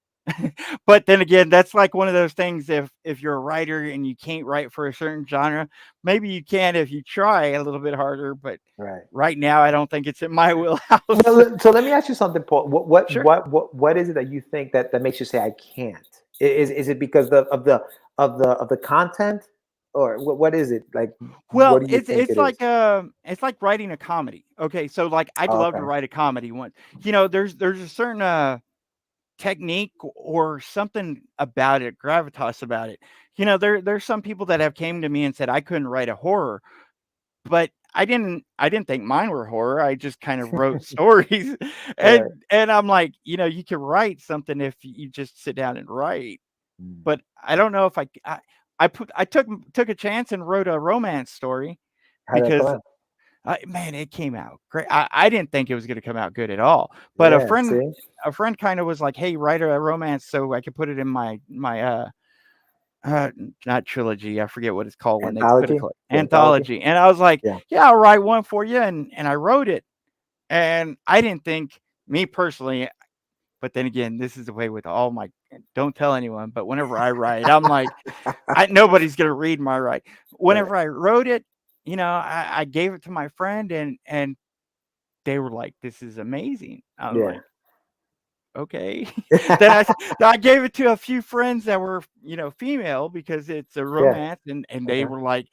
But then again, that's like one of those things. If you're a writer and you can't write for a certain genre, maybe you can if you try a little bit harder. But
Right.
right now, I don't think it's in my wheelhouse.
Well, so let me ask you something, Paul.
Sure.
What is it that you think that makes you say I can't? Is it because of the content, or what is it like?
Well,
What do you think it is?
it's like writing a comedy. Okay, so like I'd
Oh,
love to
okay.
write a comedy one. There's a certain technique or something about it, gravitas about it. There's some people that have came to me and said I couldn't write a horror, but I didn't think mine were horror. I just kind of wrote stories. and
Right.
and I'm like, you can write something if you just sit down and write.
Mm.
But I don't know if I took a chance and wrote a romance story
How'd that come
because
out?
man, it came out great. I didn't think it was going to come out good at all. But
Yeah. See,
a friend kind of was like, "Hey, write a romance so I could put it in my not trilogy. I forget what it's called when they put it
anthology. The anthology.
anthology." And I was like,
Yeah.
"Yeah, I'll write one for you." And I wrote it, and I didn't think me personally. But then again, this is the way with all my. Don't tell anyone. But whenever I write, I'm like, nobody's gonna read my write.
Right.
Whenever I wrote it, I gave it to my friend, and they were like, "This is amazing." I'm
Yeah.
like, "Okay." Then I gave it to a few friends that were, female because it's a
Yeah.
romance, and they
Okay.
were like,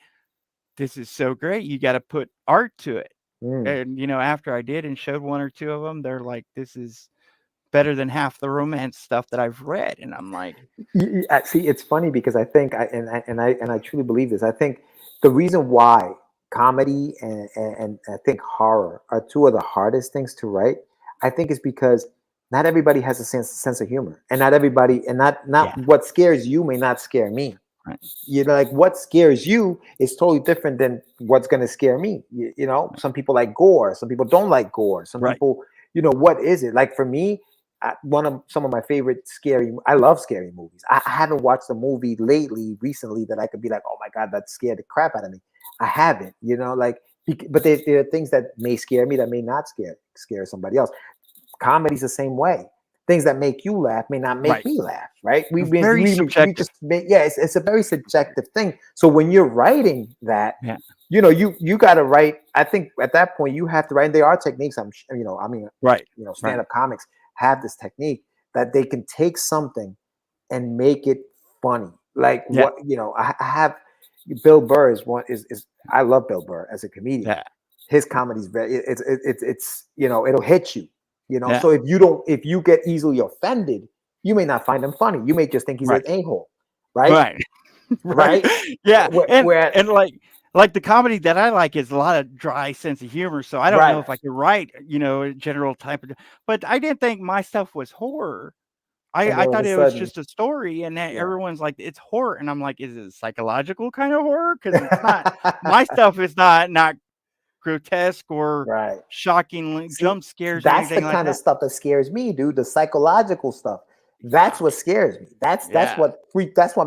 "This is so great. You got to put art to it."
Mm.
And after I did and showed one or two of them, they're like, "This is better than half the romance stuff that I've read." And I'm like,
See, it's funny because I think I truly believe this. I think the reason why comedy and I think horror are two of the hardest things to write, I think is because not everybody has a sense of humor, and not everybody, and not
"Yeah,
what scares you may not scare me.
right,
Like what scares you is totally different than what's going to scare me. Some people like gore, some people don't like gore, some
right,
people, what is it like for me? some of my favorite I love scary movies. I haven't watched a movie recently that I could be like, oh my God, that scared the crap out of me. I haven't, like, but there are things that may scare me that may not scare somebody else. Comedy's the same way. Things that make you laugh may not make me laugh, right? We just it's a very subjective thing. So when you're writing that, you got to write. I think at that point you have to write. And there are techniques. Stand-up comics have this technique that they can take something and make it funny. Like what I have. Bill Burr is I love Bill Burr as a comedian. Yeah. His comedy's it's it'll hit you. So if you get easily offended, you may not find him funny. You may just think he's an a-hole, right? Right.
Yeah. And like the comedy that I like is a lot of dry sense of humor. So I don't know if I could write, a general type of, but I didn't think my stuff was horror. I thought it was just a story, and then everyone's like, it's horror. And I'm like, is it psychological kind of horror? Because it's not, my stuff is not grotesque or shocking jump scares.
That's the kind of stuff that scares me, dude. The psychological stuff. That's what scares me. That's what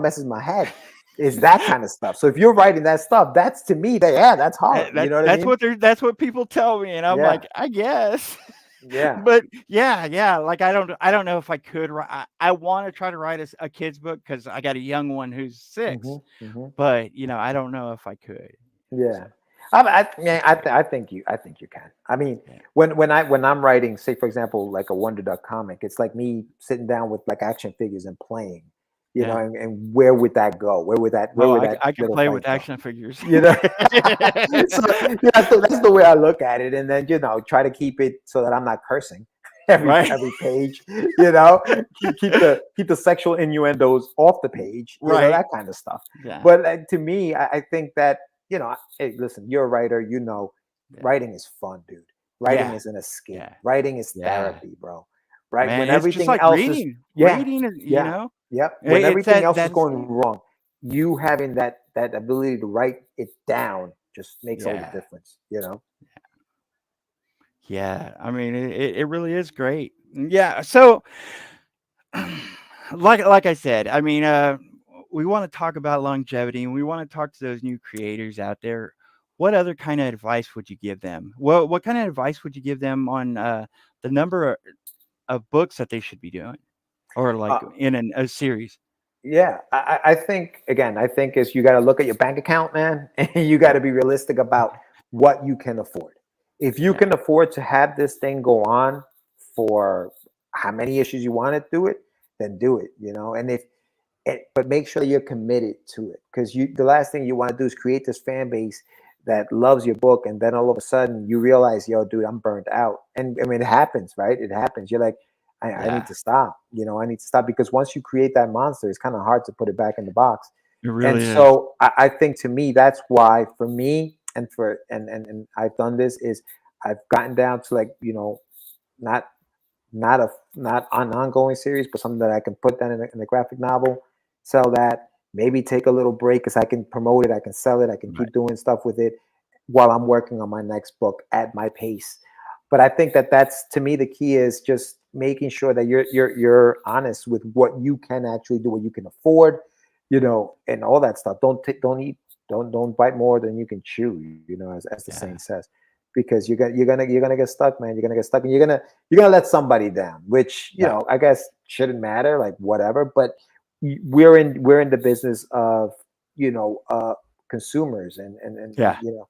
messes my head. Is that kind of stuff. So if you're writing that stuff, that's to me, that's hard.
That's what people tell me, and I'm like, I guess.
Yeah.
But yeah. Like I don't know if I could write. I want to try to write a kid's book because I got a young one who's 6. But I don't know if I could.
Yeah. I think you can. I mean, when I'm writing, say for example, like a Wonder Duck comic, it's like me sitting down with like action figures and playing, and where would that go? Where would that?
I can play with action figures.
So, that's the way I look at it, and then try to keep it so that I'm not cursing every page. Keep the sexual innuendos off the page. That kind of stuff. Yeah. But to me, I think that. Hey, listen, you're a writer, writing is fun, dude. Writing is an escape. Yeah. Writing is therapy, bro. Right?
Man,
when
everything else reading. Reading is,
Yep. When everything else is going wrong, you having that ability to write it down just makes all the difference,
Yeah. I mean, it really is great. Yeah. So like I said, I mean, we want to talk about longevity, and we want to talk to those new creators out there. What other kind of advice would you give them? What kind of advice would you give them on the number of books that they should be doing, or like in a series?
Yeah, I think is you got to look at your bank account, man, and you got to be realistic about what you can afford. If you can afford to have this thing go on for how many issues you want to do it, then do it. And but make sure you're committed to it, because the last thing you want to do is create this fan base that loves your book, and then all of a sudden you realize, yo, dude, I'm burnt out. And I mean, it happens, right? It happens. You're like, I need to stop. I need to stop, because once you create that monster, it's kind of hard to put it back in the box.
It really is.
So I think, to me, that's why for me and I've done this is I've gotten down to, like, not an ongoing series, but something that I can put that in a graphic novel, sell that, maybe take a little break because I can promote it, I can sell it, I can keep doing stuff with it while I'm working on my next book at my pace. But I think that's, to me, the key is just making sure that you're honest with what you can actually do, what you can afford, and all that stuff. Don't bite more than you can chew, as the saying says, because you're gonna get stuck, man. You're gonna get stuck, and you're gonna let somebody down, which I guess shouldn't matter, like whatever. But we're in the business of consumers and
entertainment,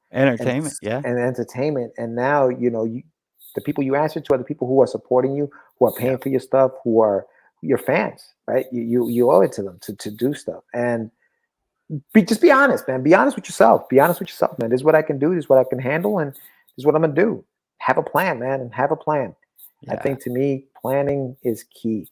and entertainment, and now the people you answer to are the people who are supporting you, who are paying for your stuff, who are your fans, right? You owe it to them to do stuff, and just be honest, man. Be honest with yourself. Be honest with yourself, man. This is what I can do. This is what I can handle, and this is what I'm gonna do. Have a plan, man, and have a plan. I think, to me, planning is key.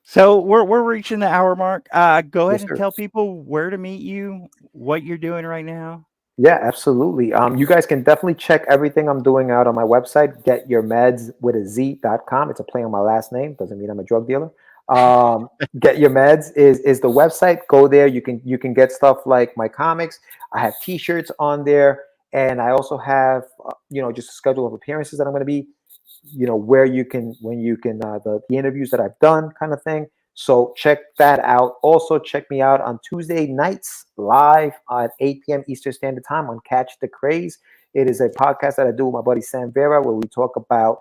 So we're reaching the hour mark. Go ahead and tell people where to meet you, what you're doing right now.
Yeah, absolutely. You guys can definitely check everything I'm doing out on my website, getyourmeds.com. It's a play on my last name. Doesn't mean I'm a drug dealer. Get Your Meds is the website. Go there. You can get stuff like my comics. I have T-shirts on there, and I also have just a schedule of appearances that I'm going to be where you can, when you can, the interviews that I've done, kind of thing. So check that out. Also, check me out on Tuesday nights live at 8 p.m. Eastern Standard Time on Catch the Craze. It is a podcast that I do with my buddy Sam Vera, where we talk about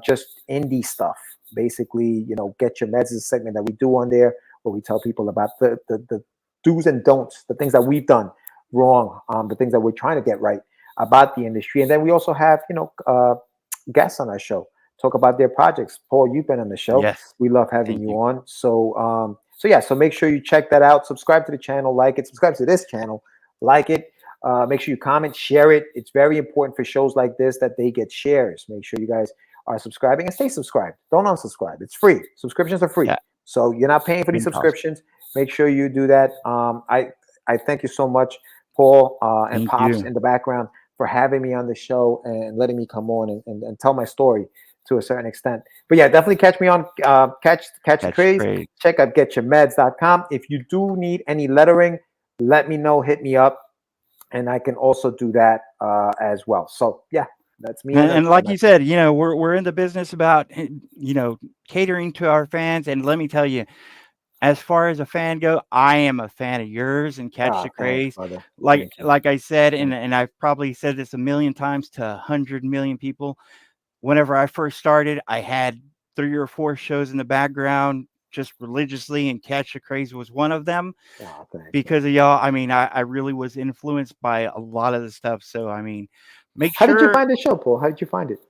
just indie stuff. Basically, Get Your Meds is a segment that we do on there, where we tell people about the do's and don'ts, the things that we've done wrong, the things that we're trying to get right about the industry. And then we also have, guests on our show, talk about their projects. Paul, you've been on the show.
Yes.
We love having you on. So, so make sure you check that out. Subscribe to the channel, like it. Subscribe to this channel, like it. Make sure you comment, share it. It's very important for shows like this that they get shares. Make sure you guys are subscribing and stay subscribed. Don't unsubscribe. It's free. Subscriptions are free. Yeah. So you're not paying for these subscriptions. Make sure you do that. I thank you so much, Paul and Pops in the background, for having me on the show and letting me come on and tell my story to a certain extent. But yeah, definitely catch me on Catch the Craze. Check out getyourmeds.com. If you do need any lettering, let me know, hit me up, and I can also do that as well. So yeah, that's me.
And like you said, we're in the business about, catering to our fans. And let me tell you, as far as a fan go, I am a fan of yours and Catch the Craze. Like I said, and I've probably said this a million times to 100 million people. Whenever I first started, I had 3 or 4 shows in the background just religiously, and Catch the Craze was one of them. Because of y'all. I mean, I really was influenced by a lot of the stuff. So, I mean,
How did you find the show, Paul? How did you find it?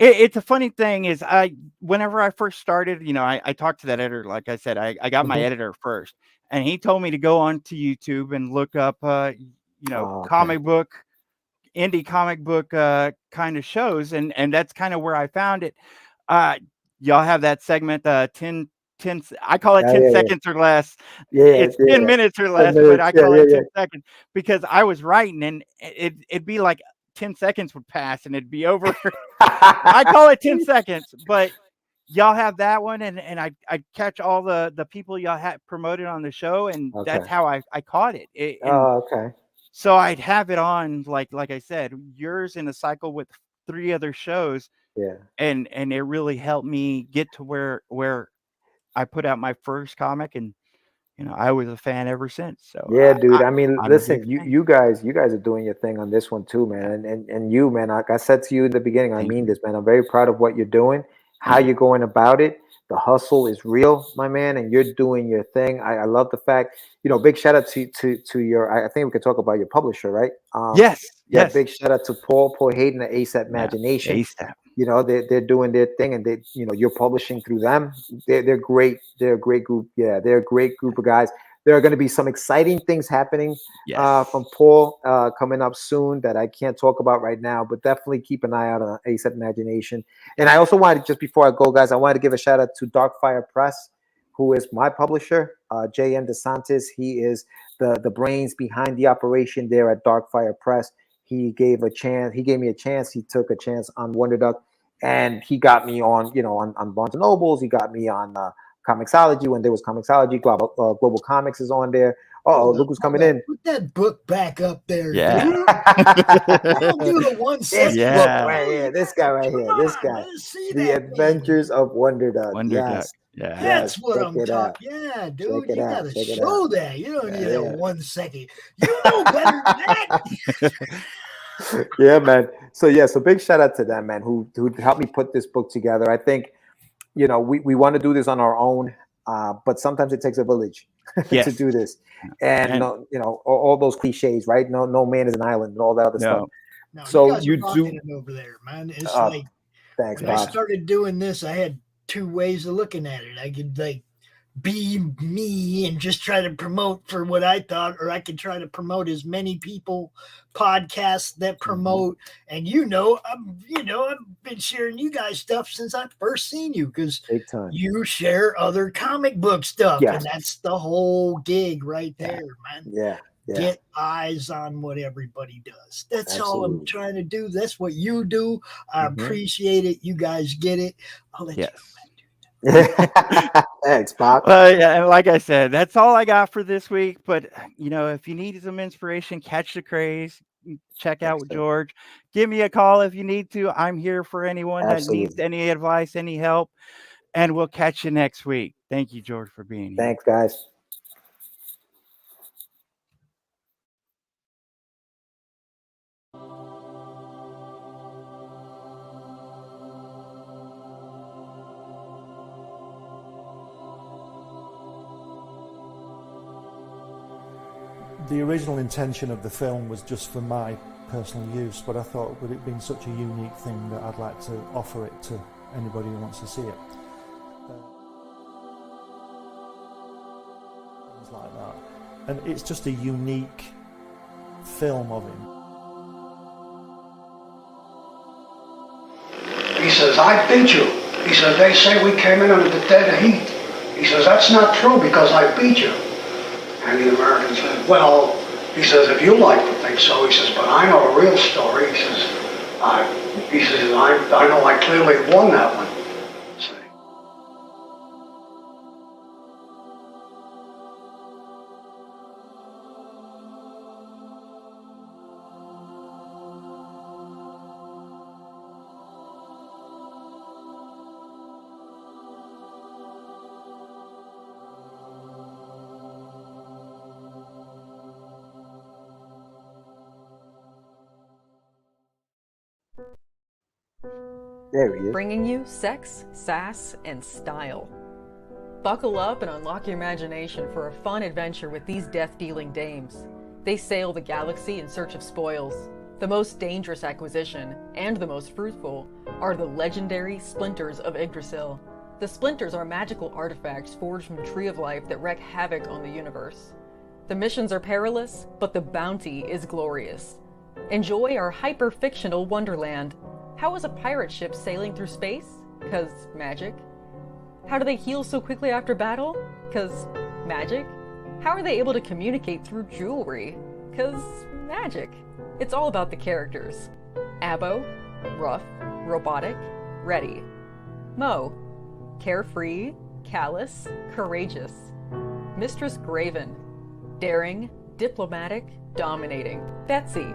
It's a funny thing is whenever I first started, I talked to that editor. Like I said, I got my editor first, and he told me to go onto YouTube and look up, indie comic book kind of shows. And that's kind of where I found it. Y'all have that segment, 10, I call it 10 seconds or less. It's 10 minutes or less, but I call it 10 seconds because I was writing and it'd be like 10 seconds would pass and it'd be over. I call it 10 seconds, but y'all have that one. And I catch all the people y'all had promoted on the show. And that's how I caught it.
Okay.
So I'd have it on, like I said, yours in a cycle with 3 other shows.
Yeah.
And it really helped me get to where I put out my first comic, and I was a fan ever since. So
yeah, dude. I mean, listen, you guys are doing your thing on this one too, man. And you, man, like I said to you in the beginning, I mean this, man. I'm very proud of what you're doing, how you're going about it. The hustle is real, my man, and you're doing your thing. I love the fact, big shout out to your. I think we could talk about your publisher, right?
Yes.
Big shout out to Paul Hayden at ASAP Imagination.
ASAP.
They're doing their thing, and they, you're publishing through them. They're great. They're a great group. Yeah, they're a great group of guys. There are going to be some exciting things happening from Paul coming up soon that I can't talk about right now, but definitely keep an eye out on ASAP Imagination. And I also wanted, just before I go, guys, I wanted to give a shout out to Darkfire Press, who is my publisher, J.M. DeSantis. He is the brains behind the operation there at Darkfire Press. He gave me a chance. He took a chance on Wonder Duck, and he got me on, on Barnes and Nobles. He got me on Comixology when there was Comixology. Global Comics is on there. Look who's coming in.
Put that book back up there.
Yeah.
I'll do the 1 second.
This book right here. This guy right here. This guy. The Adventures of Wonder Duck.
Duck. Yeah.
That's what I'm talking. Yeah, dude. You gotta show that. You don't need that 1 second. You know better than that.
Yeah, man. So big shout out to them, man, who helped me put this book together. I think, we want to do this on our own, but sometimes it takes a village to do this. And all those cliches, right? No man is an island and all that other stuff.
No,
so
you do it over there, man. It's
thanks,
when I started doing this, I had 2 ways of looking at it. I could be me and just try to promote for what I thought, or I could try to promote as many people, podcasts that promote. And I've been sharing you guys stuff since I first seen you, because you share other comic book stuff, and that's the whole gig right there, man.
Yeah.
Get eyes on what everybody does. That's all I'm trying to do. That's what you do. I appreciate it. You guys get it. I'll let you know.
Thanks, Pop.
And like I said, that's all I got for this week. But if you need some inspiration, Catch the Craze, check out
Yes, sir.
George. Give me a call if you need to. I'm here for anyone that needs
Absolutely.
any advice, any help. And we'll catch you next week. Thank you, George, for being here.
Thanks, guys.
The original intention of the film was just for my personal use, but I thought, with it being such a unique thing, that I'd like to offer it to anybody who wants to see it. Things like that. And it's just a unique film of him.
He says, I beat you. He says, they say we came in under the dead heat. He says, that's not true because I beat you. And the American said, well, he says, if you like to think so, he says, but I know the real story. He says, I know I clearly won that one. See?
There he is.
Bringing you sex, sass, and style. Buckle up and unlock your imagination for a fun adventure with these death-dealing dames. They sail the galaxy in search of spoils. The most dangerous acquisition, and the most fruitful, are the legendary Splinters of Yggdrasil. The Splinters are magical artifacts forged from the Tree of Life that wreak havoc on the universe. The missions are perilous, but the bounty is glorious. Enjoy our hyper-fictional wonderland. How is a pirate ship sailing through space? 'Cause magic. How do they heal so quickly after battle? 'Cause magic. How are they able to communicate through jewelry? 'Cause magic. It's all about the characters. Abo, rough, robotic, ready. Mo, carefree, callous, courageous. Mistress Graven, daring, diplomatic, dominating. Betsy,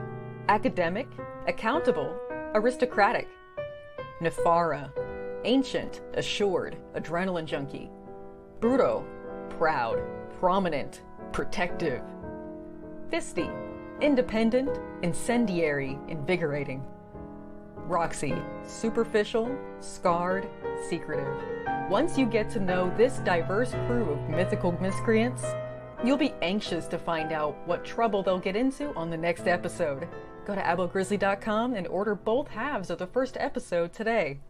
academic, accountable, aristocratic. Nefara, ancient, assured, adrenaline junkie. Bruto, proud, prominent, protective. Fisty, independent, incendiary, invigorating. Roxy, superficial, scarred, secretive. Once you get to know this diverse crew of mythical miscreants, you'll be anxious to find out what trouble they'll get into on the next episode. Go to abogrizzly.com and order both halves of the first episode today.